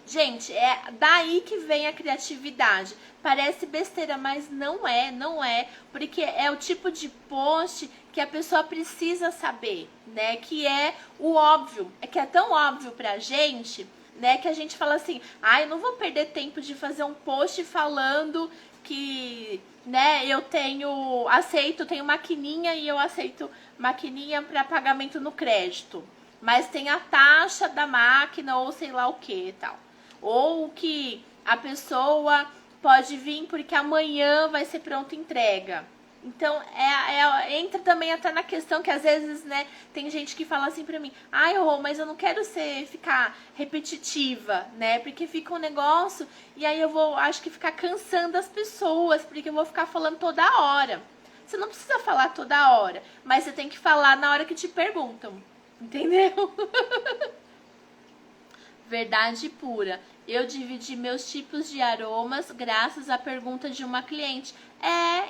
Gente, é daí que vem a criatividade. Parece besteira, mas não é, porque é o tipo de post que a pessoa precisa saber, né? Que é o óbvio, é que é tão óbvio pra gente, né? Que a gente fala assim, ai, eu não vou perder tempo de fazer um post falando que, né, eu tenho maquininha e eu aceito maquininha para pagamento no crédito. Mas tem a taxa da máquina ou sei lá o que e tal. Ou que a pessoa pode vir porque amanhã vai ser pronta entrega. Então, entra também até na questão que às vezes, né, tem gente que fala assim pra mim, ai, Rô, mas eu não quero ficar repetitiva, né, porque fica um negócio e aí acho que ficar cansando as pessoas, porque eu vou ficar falando toda hora. Você não precisa falar toda hora, mas você tem que falar na hora que te perguntam, entendeu? Verdade pura. Eu dividi meus tipos de aromas graças à pergunta de uma cliente.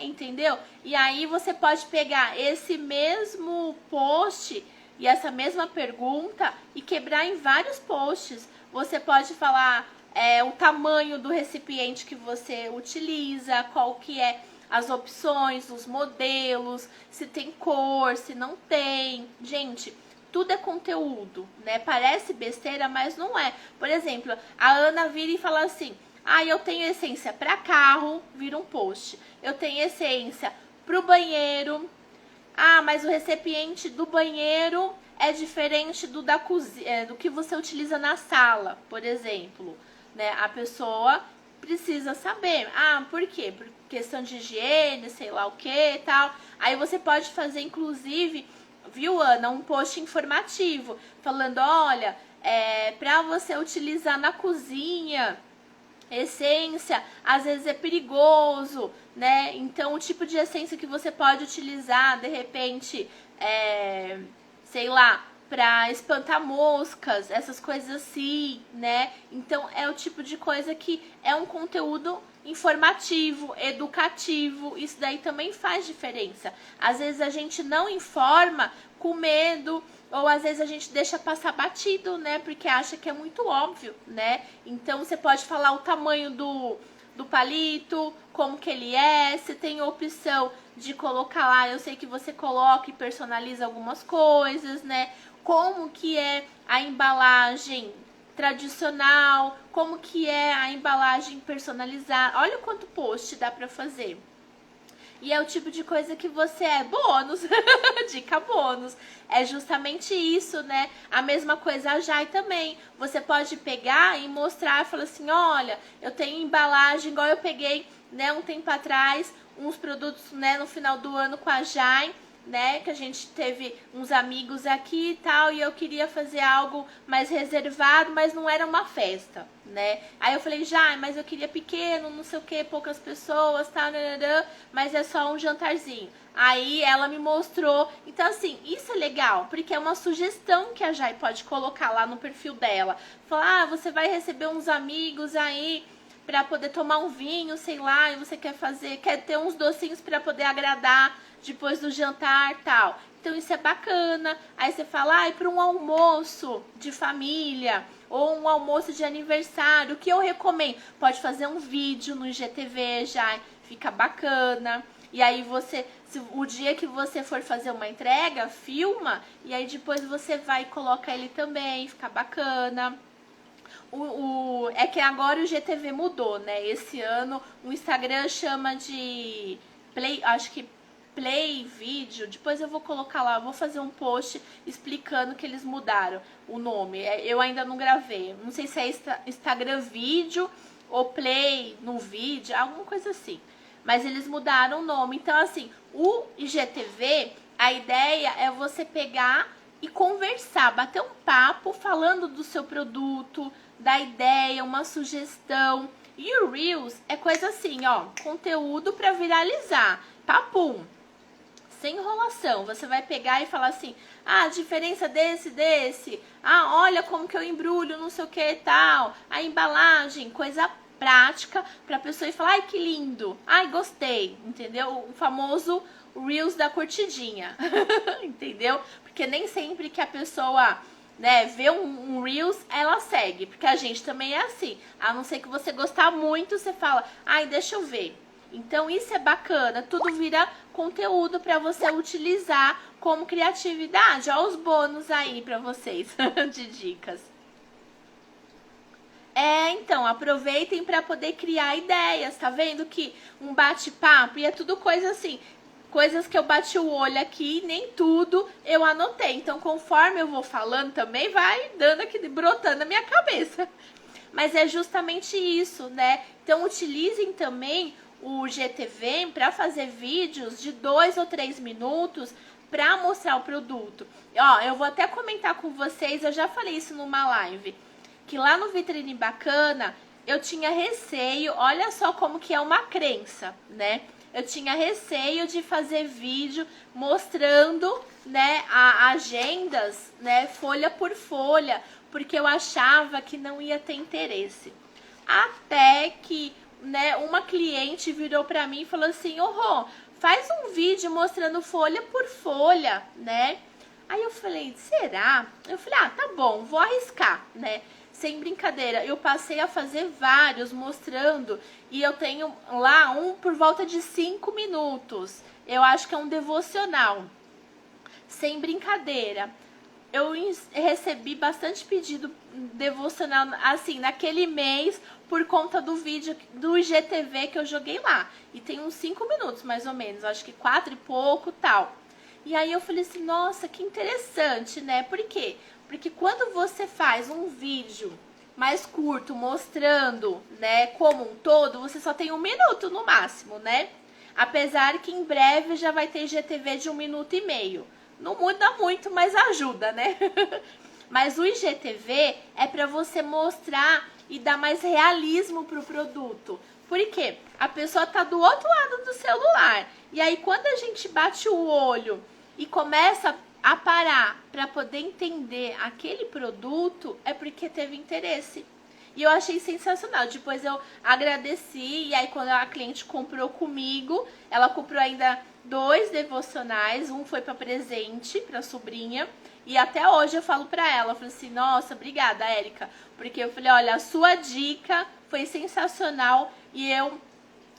Entendeu? E aí você pode pegar esse mesmo post e essa mesma pergunta e quebrar em vários posts. Você pode falar o tamanho do recipiente que você utiliza, qual que é as opções, os modelos, se tem cor, se não tem. Gente, tudo é conteúdo, né? Parece besteira, mas não é. Por exemplo, a Ana vira e fala assim, eu tenho essência para carro, vira um post. Eu tenho essência pro banheiro. Mas o recipiente do banheiro é diferente do da cozinha, do que você utiliza na sala, por exemplo, né? A pessoa precisa saber. Por quê? Por questão de higiene, sei lá o que e tal. Aí você pode fazer, inclusive, viu, Ana, um post informativo, falando, olha, para você utilizar na cozinha, essência, às vezes é perigoso, né? Então, o tipo de essência que você pode utilizar, de repente, sei lá, para espantar moscas, essas coisas assim, né? Então, é o tipo de coisa que é um conteúdo informativo, educativo. Isso daí também faz diferença. Às vezes a gente não informa com medo ou às vezes a gente deixa passar batido, né? Porque acha que é muito óbvio, né? Então você pode falar o tamanho do palito, como que ele é, você tem a opção de colocar lá, eu sei que você coloca e personaliza algumas coisas, né? Como que é a embalagem tradicional, como que é a embalagem personalizada. Olha quanto post dá pra fazer. E é o tipo de coisa que você é bônus, dica bônus. É justamente isso, né? A mesma coisa a Jai também. Você pode pegar e mostrar e falar assim, olha, eu tenho embalagem, igual eu peguei, né, um tempo atrás, uns produtos, né, no final do ano com a Jai, né, que a gente teve uns amigos aqui e tal, e eu queria fazer algo mais reservado, mas não era uma festa, né? Aí eu falei, já, mas eu queria pequeno, não sei o que, poucas pessoas, tal, mas é só um jantarzinho. Aí ela me mostrou, então assim, isso é legal, porque é uma sugestão que a Jai pode colocar lá no perfil dela. Falar, você vai receber uns amigos aí para poder tomar um vinho, sei lá, e você quer ter uns docinhos para poder agradar depois do jantar, tal. Então isso é bacana. Aí você fala, para um almoço de família ou um almoço de aniversário, o que eu recomendo? Pode fazer um vídeo no IGTV já, fica bacana. E aí o dia que você for fazer uma entrega, filma, e aí depois você vai e coloca ele também, fica bacana. É que agora o GTV mudou, né? Esse ano o Instagram chama de Play Vídeo. Depois eu vou colocar lá, vou fazer um post explicando que eles mudaram o nome. Eu ainda não gravei. Não sei se é Instagram Vídeo ou Play no Vídeo, alguma coisa assim. Mas eles mudaram o nome. Então, assim, o IGTV, a ideia é você pegar e conversar, bater um papo falando do seu produto, da ideia, uma sugestão. E o Reels é coisa assim, ó, conteúdo para viralizar. Papum. Sem enrolação. Você vai pegar e falar assim, a diferença desse. Olha como que eu embrulho, não sei o que e tal. A embalagem, coisa prática pra pessoa ir falar, ai, que lindo. Ai, gostei, entendeu? O famoso Reels da curtidinha, entendeu? Porque nem sempre que a pessoa, né, vê um Reels, ela segue. Porque a gente também é assim. A não ser que você gostar muito, você fala, ai, deixa eu ver. Então isso é bacana, tudo vira conteúdo para você utilizar como criatividade. Olha os bônus aí para vocês de dicas. Então, aproveitem para poder criar ideias, tá vendo que um bate-papo, e é tudo coisa assim, coisas que eu bati o olho aqui, nem tudo eu anotei. Então, conforme eu vou falando também, vai dando aqui, brotando na minha cabeça. Mas é justamente isso, né? Então, utilizem também o GTV para fazer vídeos de 2 ou 3 minutos para mostrar o produto. Ó, eu vou até comentar com vocês, eu já falei isso numa live, que lá no Vitrine Bacana eu tinha receio, olha só como que é uma crença, né? Eu tinha receio de fazer vídeo mostrando, né, agendas, né, folha por folha, porque eu achava que não ia ter interesse. Até que, né, uma cliente virou pra mim e falou assim, Rô, faz um vídeo mostrando folha por folha, né? Aí eu falei, será? Eu falei, tá bom, vou arriscar, né? Sem brincadeira, eu passei a fazer vários mostrando e eu tenho lá um por volta de 5 minutos. Eu acho que é um devocional. Sem brincadeira. Eu recebi bastante pedido devocional, assim, naquele mês, por conta do vídeo do IGTV que eu joguei lá. E tem uns 5 minutos, mais ou menos, acho que 4 e pouco, tal. E aí eu falei assim, nossa, que interessante, né? Por quê? Porque quando você faz um vídeo mais curto, mostrando, né, como um todo, você só tem 1 minuto no máximo, né? Apesar que em breve já vai ter IGTV de 1 minuto e meio. Não muda muito, mas ajuda, né? Mas o IGTV é para você mostrar e dar mais realismo pro produto. Por quê? A pessoa tá do outro lado do celular. E aí quando a gente bate o olho e começa a parar para poder entender aquele produto, é porque teve interesse. E eu achei sensacional. Depois eu agradeci, e aí quando a cliente comprou comigo, ela comprou ainda 2 devocionais, um foi para presente, para sobrinha, e até hoje eu falo para ela, eu falei assim, nossa, obrigada, Érica, porque eu falei, olha, a sua dica foi sensacional e eu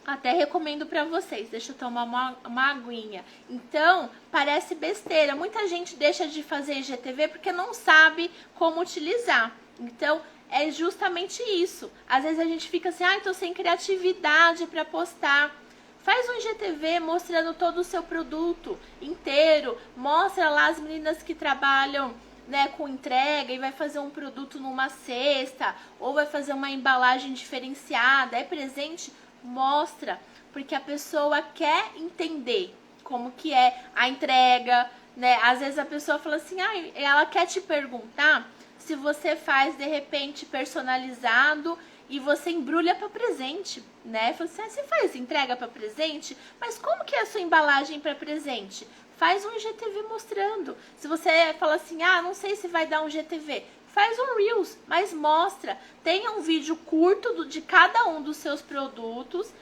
até recomendo para vocês. Deixa eu tomar uma aguinha. Então, parece besteira. Muita gente deixa de fazer IGTV porque não sabe como utilizar. Então, é justamente isso. Às vezes a gente fica assim, ai, tô sem criatividade para postar. Faz um IGTV mostrando todo o seu produto inteiro. Mostra lá as meninas que trabalham, né, com entrega e vai fazer um produto numa cesta ou vai fazer uma embalagem diferenciada. É presente? Mostra, porque a pessoa quer entender como que é a entrega, né? Às vezes a pessoa fala assim, ela quer te perguntar se você faz de repente personalizado e você embrulha para presente, né? Fala assim, você faz entrega para presente, mas como que é a sua embalagem para presente? Faz um IGTV mostrando. Se você fala assim, não sei se vai dar um IGTV, faz um Reels, mas mostra. Tenha um vídeo curto de cada um dos seus produtos.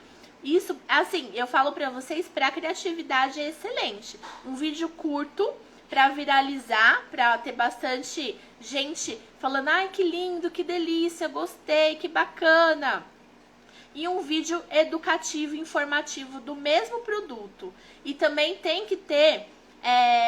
Isso, assim, eu falo pra vocês, pra criatividade é excelente. Um vídeo curto pra viralizar, pra ter bastante gente falando, ai, que lindo, que delícia, gostei, que bacana. E um vídeo educativo, informativo do mesmo produto. E também tem que ter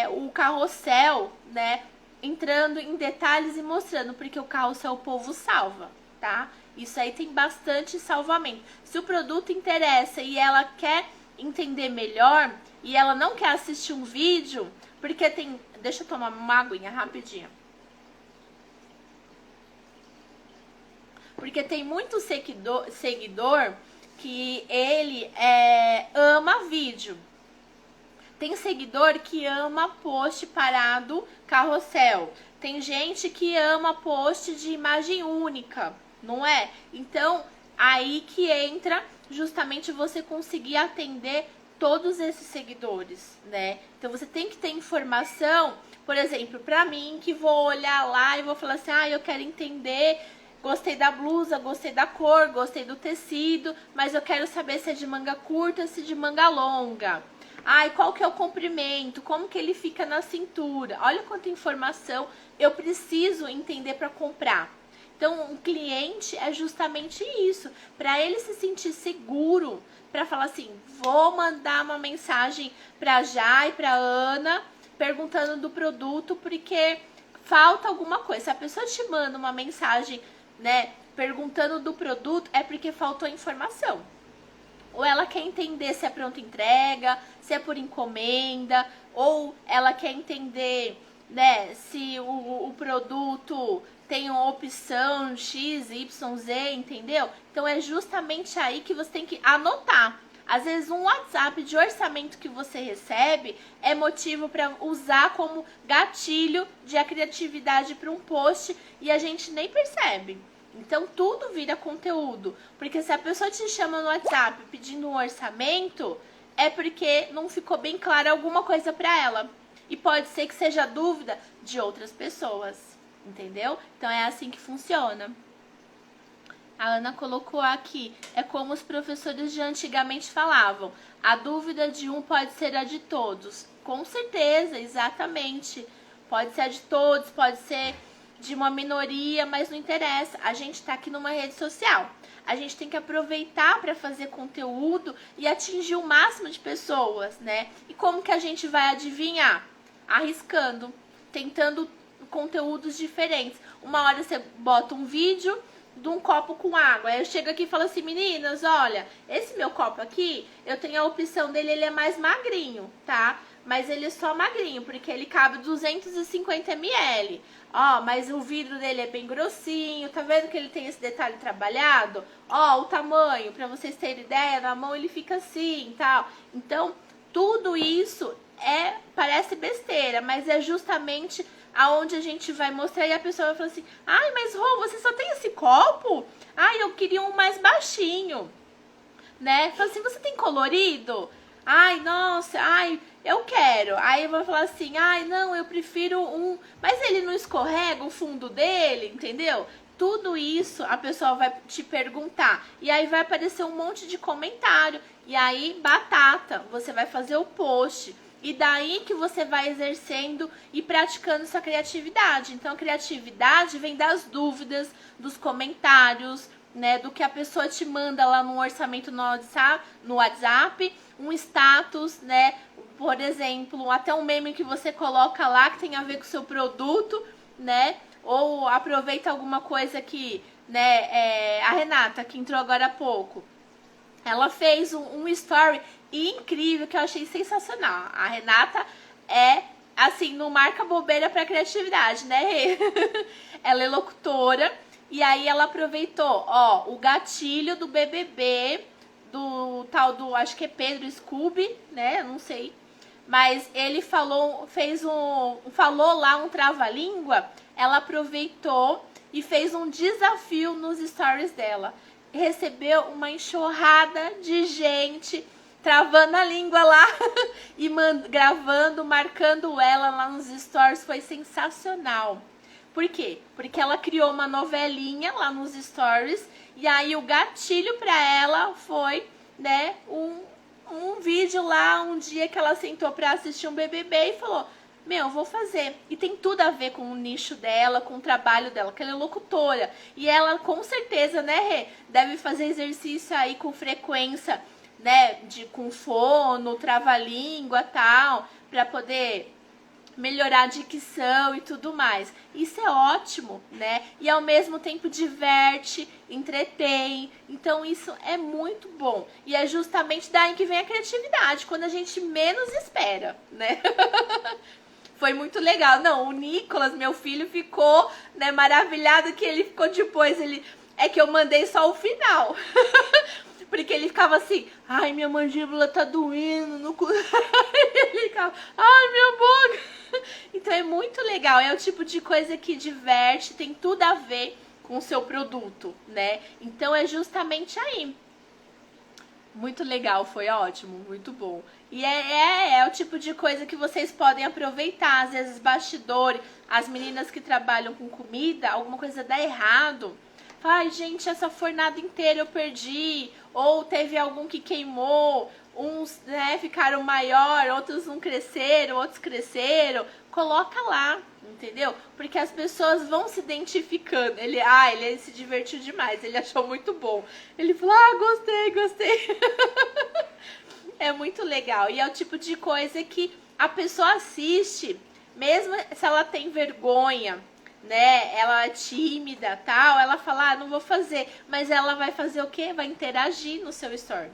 o carrossel, né? Entrando em detalhes e mostrando, porque o carrossel o povo salva, tá? Isso aí tem bastante salvamento. Se o produto interessa e ela quer entender melhor e ela não quer assistir um vídeo, porque tem... Deixa eu tomar uma aguinha rapidinho. Porque tem muito seguidor que ele ama vídeo. Tem seguidor que ama post parado, carrossel. Tem gente que ama post de imagem única, não é? Então, aí que entra justamente você conseguir atender todos esses seguidores, né? Então, você tem que ter informação, por exemplo, pra mim, que vou olhar lá e vou falar assim, eu quero entender... Gostei da blusa, gostei da cor, gostei do tecido, mas eu quero saber se é de manga curta, se é de manga longa. Qual que é o comprimento, como que ele fica na cintura. Olha quanta informação eu preciso entender para comprar. Então, um cliente é justamente isso, para ele se sentir seguro, para falar assim, vou mandar uma mensagem para a Jai, para a Ana, perguntando do produto, porque falta alguma coisa. Se a pessoa te manda uma mensagem, né, perguntando do produto, é porque faltou informação. Ou ela quer entender se é pronta entrega, se é por encomenda, ou ela quer entender, né, se o produto tem uma opção X, Y, Z, entendeu? Então é justamente aí que você tem que anotar. Às vezes um WhatsApp de orçamento que você recebe é motivo para usar como gatilho de a criatividade para um post e a gente nem percebe. Então tudo vira conteúdo, porque se a pessoa te chama no WhatsApp pedindo um orçamento, é porque não ficou bem clara alguma coisa para ela. E pode ser que seja dúvida de outras pessoas, entendeu? Então é assim que funciona. A Ana colocou aqui, é como os professores de antigamente falavam, a dúvida de um pode ser a de todos. Com certeza, exatamente. Pode ser a de todos, pode ser de uma minoria, mas não interessa. A gente está aqui numa rede social. A gente tem que aproveitar para fazer conteúdo e atingir o máximo de pessoas, né? E como que a gente vai adivinhar? Arriscando, tentando conteúdos diferentes. Uma hora você bota um vídeo de um copo com água. Aí eu chego aqui e falo assim, meninas, olha, esse meu copo aqui, eu tenho a opção dele, ele é mais magrinho, tá? Mas ele é só magrinho, porque ele cabe 250 ml. Ó, mas o vidro dele é bem grossinho, tá vendo que ele tem esse detalhe trabalhado? Ó, o tamanho, pra vocês terem ideia, na mão ele fica assim e tal. Então, tudo isso parece besteira, mas é justamente aonde a gente vai mostrar e a pessoa vai falar assim, mas Rô, você só tem esse copo? Eu queria um mais baixinho, né? Fala assim, você tem colorido? Nossa, eu quero. Aí eu vou falar assim, não, eu prefiro um... Mas ele não escorrega o fundo dele, entendeu? tudo isso a pessoa vai te perguntar. E aí vai aparecer um monte de comentário. E aí, batata, você vai fazer o post. E daí que você vai exercendo e praticando sua criatividade. Então, a criatividade vem das dúvidas, dos comentários, né? Do que a pessoa te manda lá no orçamento no WhatsApp, um status, né? Por exemplo, até um meme que você coloca lá que tem a ver com o seu produto, né? Ou aproveita alguma coisa que, né? A Renata, que entrou agora há pouco, ela fez um story incrível que eu achei sensacional. A Renata é, assim, não marca bobeira pra criatividade, né, Rê? Ela é locutora e aí ela aproveitou, ó, o gatilho do BBB, do tal do, acho que é Pedro Scooby, né, não sei. Mas ele falou lá um trava-língua, ela aproveitou e fez um desafio nos stories dela. Recebeu uma enxurrada de gente travando a língua lá e gravando, marcando ela lá nos stories. Foi sensacional. Por quê? Porque ela criou uma novelinha lá nos stories e aí o gatilho para ela foi, né, um vídeo lá, um dia que ela sentou para assistir um BBB e falou: meu, vou fazer. E tem tudo a ver com o nicho dela, com o trabalho dela, que ela é locutora. E ela, com certeza, né, Rê, deve fazer exercício aí com frequência, né, com fono, trava-língua e tal, pra poder melhorar a dicção e tudo mais. Isso é ótimo, né? E ao mesmo tempo diverte, entretém. Então isso é muito bom. E é justamente daí que vem a criatividade, quando a gente menos espera, né? Foi muito legal. Não, o Nicolas, meu filho, ficou, né, maravilhado, que ele ficou depois, é que eu mandei só o final. Porque ele ficava assim, ai, minha mandíbula tá doendo, no cu. Ele ficava, ai, minha boca. Então é muito legal, é o tipo de coisa que diverte, tem tudo a ver com o seu produto, né? Então é justamente aí. Muito legal, foi ótimo, muito bom. E é o tipo de coisa que vocês podem aproveitar, às vezes bastidores, as meninas que trabalham com comida, alguma coisa dá errado. Ai, gente, essa fornada inteira eu perdi. Ou teve algum que queimou. Uns, né, ficaram maior, outros não cresceram, outros cresceram. Coloca lá, entendeu? Porque as pessoas vão se identificando. Ele se divertiu demais, ele achou muito bom. Ele falou, gostei. É muito legal. E é o tipo de coisa que a pessoa assiste, mesmo se ela tem vergonha, né, ela é tímida, tal, ela fala, não vou fazer, mas ela vai fazer o quê? Vai interagir no seu story.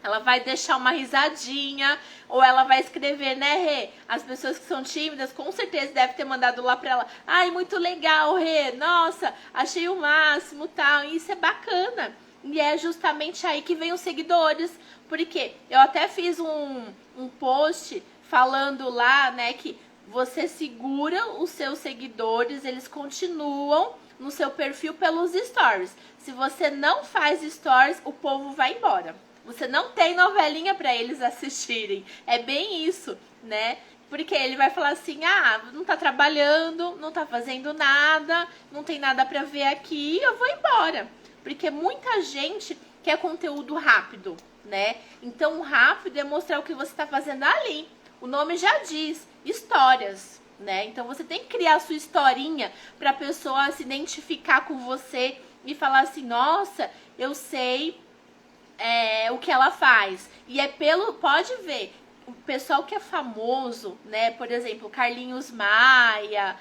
Ela vai deixar uma risadinha, ou ela vai escrever, né, Rê? As pessoas que são tímidas, com certeza deve ter mandado lá pra ela, ai, muito legal, Rê, nossa, achei o máximo, tal, e isso é bacana. E é justamente aí que vem os seguidores, porque eu até fiz um post falando lá, né, que você segura os seus seguidores, eles continuam no seu perfil pelos stories. Se você não faz stories, o povo vai embora. Você não tem novelinha para eles assistirem. É bem isso, né? Porque ele vai falar assim, não tá trabalhando, não tá fazendo nada, não tem nada para ver aqui, eu vou embora. Porque muita gente quer conteúdo rápido, né? Então, o rápido é mostrar o que você tá fazendo ali. O nome já diz, histórias, né? Então você tem que criar a sua historinha para a pessoa se identificar com você e falar assim, nossa, eu sei o que ela faz. E pode ver, o pessoal que é famoso, né? Por exemplo, Carlinhos Maia,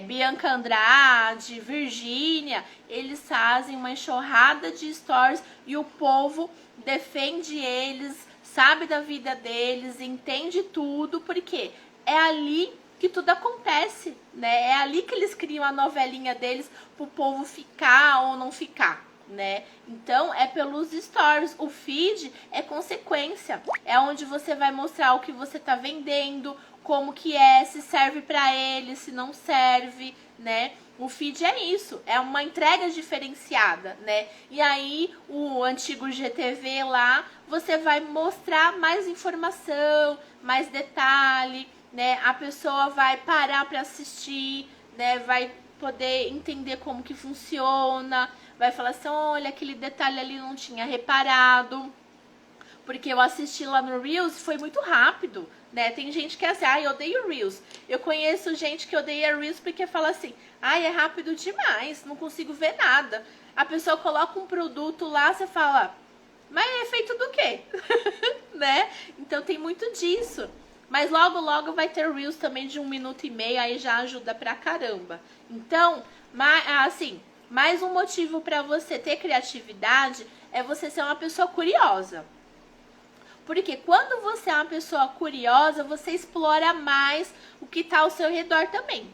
Bianca Andrade, Virgínia, eles fazem uma enxurrada de stories e o povo defende eles, sabe da vida deles, entende tudo, porque é ali que tudo acontece, né? É ali que eles criam a novelinha deles pro povo ficar ou não ficar, né? Então é pelos stories. O feed é consequência, é onde você vai mostrar o que você tá vendendo, como que é, se serve para ele, se não serve, né? O feed é isso, é uma entrega diferenciada, né? E aí, o antigo GTV lá, você vai mostrar mais informação, mais detalhe, né? A pessoa vai parar para assistir, né? Vai poder entender como que funciona, vai falar assim, olha, aquele detalhe ali não tinha reparado, porque eu assisti lá no Reels, foi muito rápido, né? Tem gente que é assim, eu odeio Reels. Eu conheço gente que odeia Reels porque fala assim, é rápido demais, não consigo ver nada. A pessoa coloca um produto lá, você fala, mas é feito do quê? Né? Então tem muito disso. Mas logo, logo vai ter Reels também de 1 minuto e meio, aí já ajuda pra caramba. Então, assim, mais um motivo pra você ter criatividade é você ser uma pessoa curiosa. Porque quando você é uma pessoa curiosa, você explora mais o que tá ao seu redor também.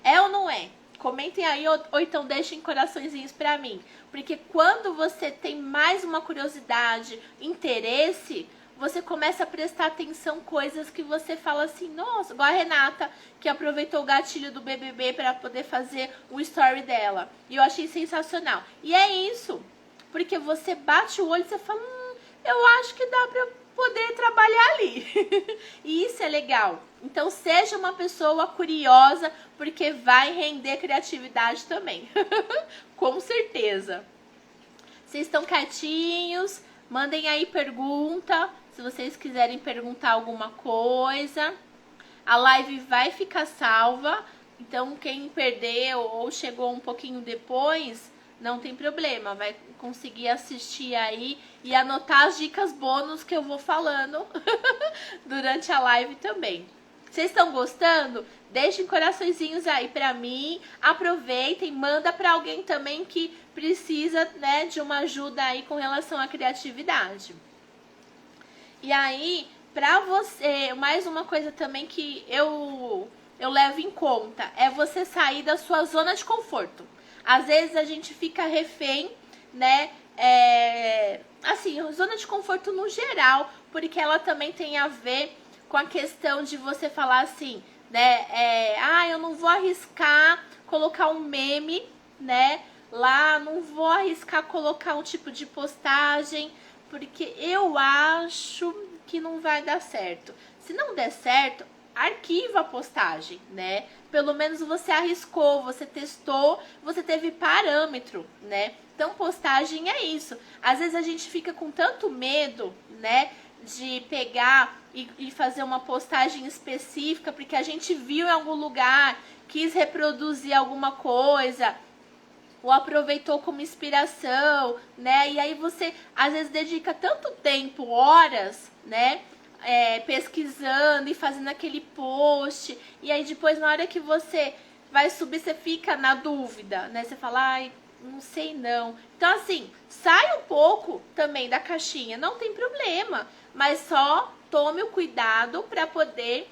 É ou não é? Comentem aí ou então deixem coraçõezinhos pra mim. Porque quando você tem mais uma curiosidade, interesse, você começa a prestar atenção coisas que você fala assim, nossa, igual a Renata, que aproveitou o gatilho do BBB para poder fazer o story dela. E eu achei sensacional. E é isso. Porque você bate o olho e você fala, eu acho que dá pra poder trabalhar ali. E isso é legal. Então seja uma pessoa curiosa, porque vai render criatividade também. Com certeza. Vocês estão quietinhos? Mandem aí pergunta, se vocês quiserem perguntar alguma coisa. A live vai ficar salva, então quem perdeu ou chegou um pouquinho depois, não tem problema, vai conseguir assistir aí e anotar as dicas bônus que eu vou falando durante a live também. Vocês estão gostando? Deixem coraçõezinhos aí pra mim, aproveitem, manda pra alguém também que precisa, né, de uma ajuda aí com relação à criatividade. E aí, pra você, mais uma coisa também que eu levo em conta, é você sair da sua zona de conforto. Às vezes a gente fica refém, né, assim, zona de conforto no geral, porque ela também tem a ver com a questão de você falar assim, né, eu não vou arriscar colocar um meme, né, lá, não vou arriscar colocar um tipo de postagem, porque eu acho que não vai dar certo. Se não der certo, arquiva a postagem, né? Pelo menos você arriscou, você testou, você teve parâmetro, né? Então, postagem é isso. Às vezes a gente fica com tanto medo, né, de pegar e fazer uma postagem específica, porque a gente viu em algum lugar, quis reproduzir alguma coisa, ou aproveitou como inspiração, né? E aí você, às vezes, dedica tanto tempo, horas, né? Pesquisando e fazendo aquele post. E aí depois, na hora que você vai subir, você fica na dúvida, né? Você fala, ai, não sei não. Então, assim, sai um pouco também da caixinha, não tem problema. Mas só tome o cuidado para poder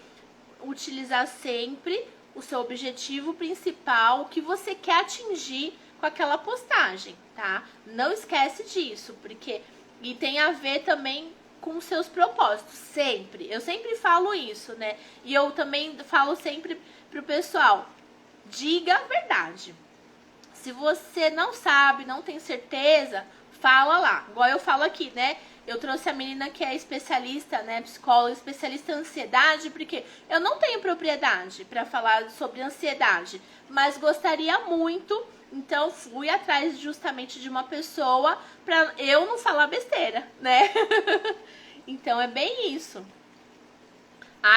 utilizar sempre o seu objetivo principal, o que você quer atingir com aquela postagem, tá? Não esquece disso, porque e tem a ver também com os seus propósitos, sempre. Eu sempre falo isso, né? E eu também falo sempre pro pessoal, diga a verdade. Se você não sabe, não tem certeza, fala lá. Igual eu falo aqui, né? Eu trouxe a menina que é especialista, né, psicóloga, especialista em ansiedade, porque eu não tenho propriedade para falar sobre ansiedade, mas gostaria muito, então fui atrás justamente de uma pessoa para eu não falar besteira, né? Então é bem isso.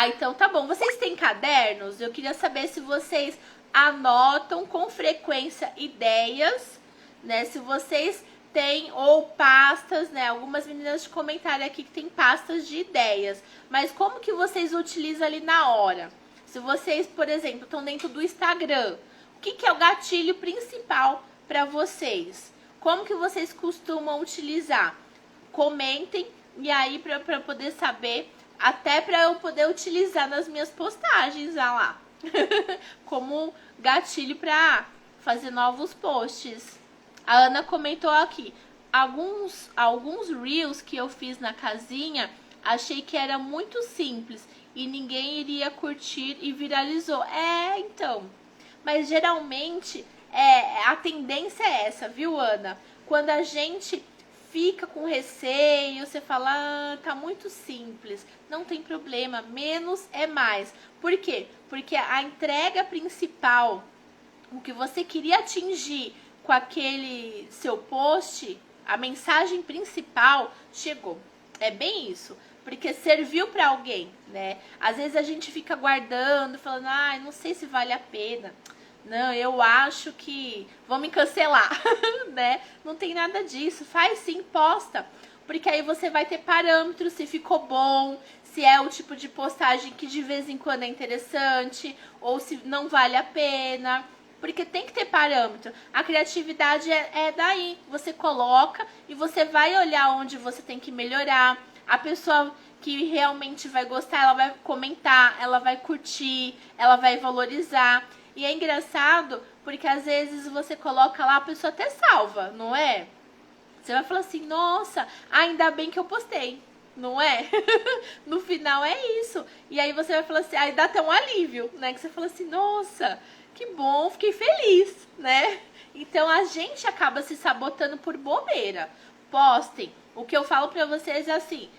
Então tá bom. Vocês têm cadernos? Eu queria saber se vocês anotam com frequência ideias, né? Se vocês tem ou pastas, né? Algumas meninas comentaram aqui que tem pastas de ideias. Mas como que vocês utilizam ali na hora? Se vocês, por exemplo, estão dentro do Instagram, o que é o gatilho principal para vocês? Como que vocês costumam utilizar? Comentem e aí para poder saber, até para eu poder utilizar nas minhas postagens lá. Como gatilho para fazer novos posts. A Ana comentou aqui, alguns reels que eu fiz na casinha, achei que era muito simples e ninguém iria curtir e viralizou. Então, mas geralmente a tendência é essa, viu, Ana? Quando a gente fica com receio, você fala, tá muito simples, não tem problema, menos é mais. Por quê? Porque a entrega principal o que você queria atingir com aquele seu post, a mensagem principal chegou. É bem isso, porque serviu para alguém, né? Às vezes a gente fica guardando, falando, não sei se vale a pena. Não, eu acho que vão me cancelar, né? Não tem nada disso. Faz sim, posta. Porque aí você vai ter parâmetros, se ficou bom, se é o tipo de postagem que de vez em quando é interessante, ou se não vale a pena. Porque tem que ter parâmetro. A criatividade é daí. Você coloca e você vai olhar onde você tem que melhorar. A pessoa que realmente vai gostar, ela vai comentar, ela vai curtir, ela vai valorizar. E é engraçado porque às vezes você coloca lá, a pessoa até salva, não é? Você vai falar assim, nossa, ainda bem que eu postei, não é? No final é isso. E aí você vai falar assim, aí dá até um alívio, né? Que você fala assim, nossa, que bom, fiquei feliz, né? Então a gente acaba se sabotando por bobeira. Postem. O que eu falo pra vocês é assim,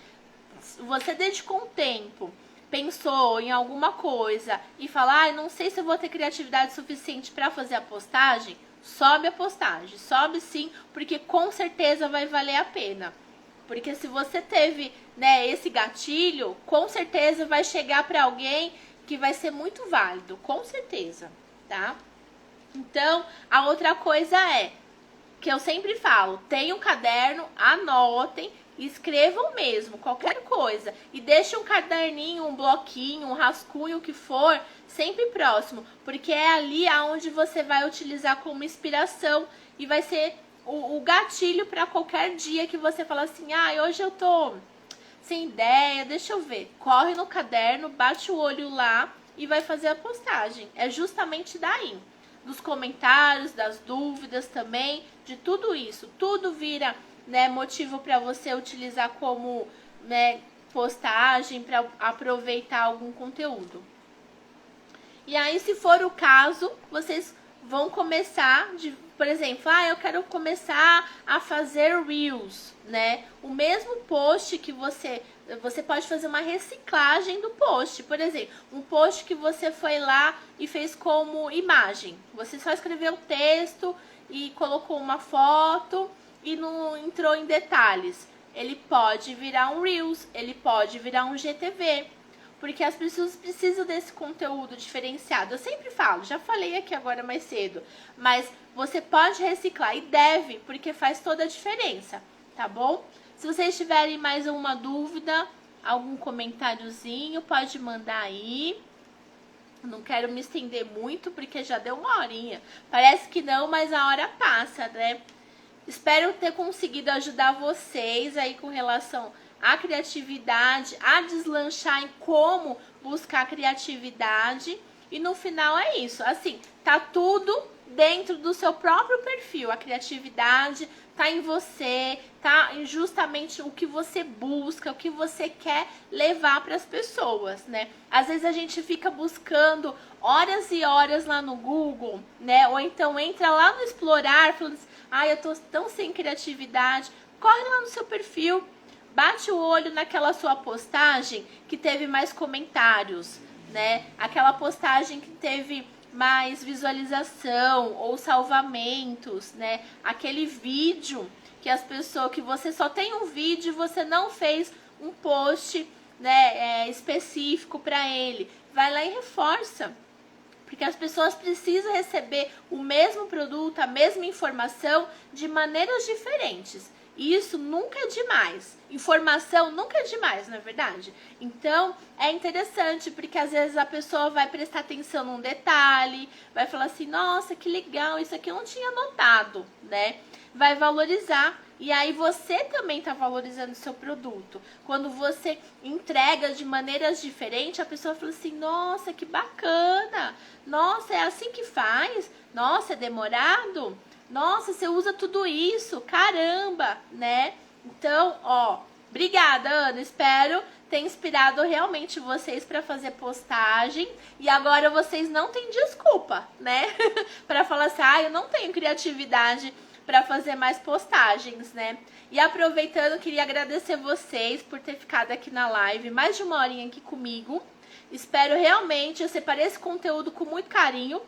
você dedicou um tempo, pensou em alguma coisa e fala, não sei se eu vou ter criatividade suficiente para fazer a postagem, sobe a postagem, sobe sim, porque com certeza vai valer a pena. Porque se você teve, né, esse gatilho, com certeza vai chegar para alguém que vai ser muito válido, com certeza, tá? Então, a outra coisa é, que eu sempre falo, tem um caderno, anotem, escrevam mesmo, qualquer coisa. E deixe um caderninho, um bloquinho, um rascunho, o que for, sempre próximo. Porque é ali aonde você vai utilizar como inspiração e vai ser o gatilho para qualquer dia que você fala assim, hoje eu tô sem ideia, deixa eu ver. Corre no caderno, bate o olho lá e vai fazer a postagem. É justamente daí. Dos comentários, das dúvidas também, de tudo isso. Tudo vira, né, motivo para você utilizar como, né, postagem, para aproveitar algum conteúdo. E aí, se for o caso, vocês vão começar, por exemplo, eu quero começar a fazer Reels, né? O mesmo post que você pode fazer uma reciclagem do post. Por exemplo, um post que você foi lá e fez como imagem. Você só escreveu o texto e colocou uma foto e não entrou em detalhes. Ele pode virar um Reels, ele pode virar um GTV. Porque as pessoas precisam desse conteúdo diferenciado. Eu sempre falo, já falei aqui agora mais cedo, mas você pode reciclar e deve, porque faz toda a diferença, tá bom? Se vocês tiverem mais alguma dúvida, algum comentáriozinho, pode mandar aí. Não quero me estender muito, porque já deu uma horinha. Parece que não, mas a hora passa, né? Espero ter conseguido ajudar vocês aí com relação à criatividade, a deslanchar em como buscar criatividade. E no final é isso, assim, tá tudo dentro do seu próprio perfil. A criatividade tá em você, tá em justamente o que você busca, o que você quer levar para as pessoas, né? Às vezes a gente fica buscando horas e horas lá no Google, né? Ou então entra lá no Explorar, falando assim, eu tô tão sem criatividade. Corre lá no seu perfil, bate o olho naquela sua postagem que teve mais comentários, né? Aquela postagem que teve mais visualização ou salvamentos, né? Aquele vídeo que as pessoas, que você só tem um vídeo e você não fez um post, né, específico para ele. Vai lá e reforça. Porque as pessoas precisam receber o mesmo produto, a mesma informação de maneiras diferentes. E isso nunca é demais. Informação nunca é demais, não é verdade? Então, é interessante, porque às vezes a pessoa vai prestar atenção num detalhe, vai falar assim, nossa, que legal, isso aqui eu não tinha notado, né? Vai valorizar. E aí você também está valorizando o seu produto. Quando você entrega de maneiras diferentes, a pessoa fala assim, nossa, que bacana. Nossa, é assim que faz? Nossa, é demorado? Nossa, você usa tudo isso, caramba, né? Então, obrigada, Ana. Espero ter inspirado realmente vocês para fazer postagem. E agora vocês não têm desculpa, né? Para falar assim, eu não tenho criatividade para fazer mais postagens, né? E aproveitando, queria agradecer vocês por ter ficado aqui na live, mais de uma horinha aqui comigo. Espero realmente, eu separei esse conteúdo com muito carinho,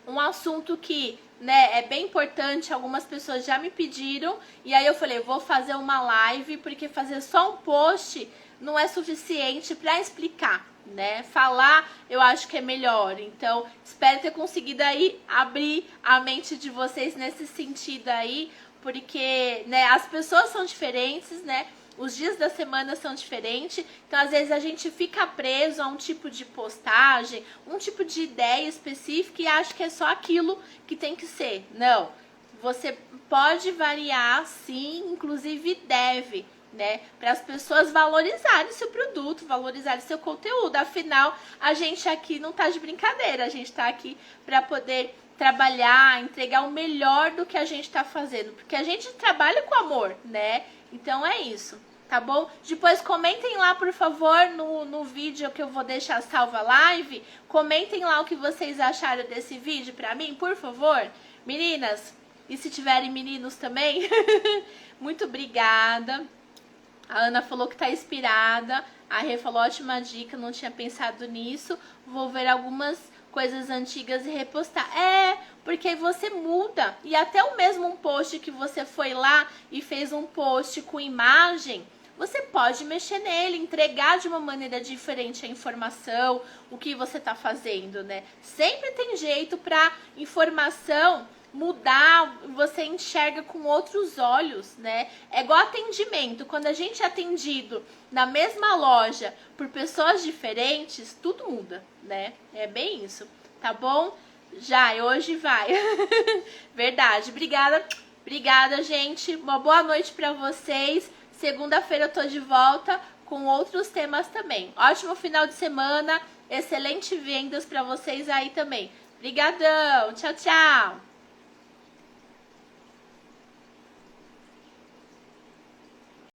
um assunto que, né, é bem importante, algumas pessoas já me pediram, e aí eu falei, vou fazer uma live, porque fazer só um post não é suficiente para explicar, né? Falar eu acho que é melhor. Então, espero ter conseguido aí abrir a mente de vocês nesse sentido aí, porque, né, as pessoas são diferentes, né? Os dias da semana são diferentes, então às vezes a gente fica preso a um tipo de postagem, um tipo de ideia específica e acha que é só aquilo que tem que ser. Não, você pode variar sim, inclusive deve, né? Para as pessoas valorizarem seu produto, valorizarem seu conteúdo. Afinal, a gente aqui não tá de brincadeira, a gente tá aqui para poder trabalhar, entregar o melhor do que a gente tá fazendo, porque a gente trabalha com amor, né? Então é isso, tá bom? Depois comentem lá, por favor, no vídeo que eu vou deixar salva a live. Comentem lá o que vocês acharam desse vídeo pra mim, por favor. Meninas, e se tiverem meninos também, muito obrigada. A Ana falou que tá inspirada. A Rê falou, ótima dica, não tinha pensado nisso. Vou ver algumas coisas antigas e repostar. Porque você muda. E até o mesmo um post que você foi lá e fez um post com imagem, você pode mexer nele, entregar de uma maneira diferente a informação, o que você tá fazendo, né? Sempre tem jeito pra informação mudar, você enxerga com outros olhos, né? É igual atendimento. Quando a gente é atendido na mesma loja por pessoas diferentes, tudo muda, né? É bem isso, tá bom? Já, hoje vai. Verdade. Obrigada, gente. Uma boa noite pra vocês. Segunda-feira eu tô de volta com outros temas também. Ótimo final de semana. Excelente vendas pra vocês aí também. Obrigadão. Tchau, tchau.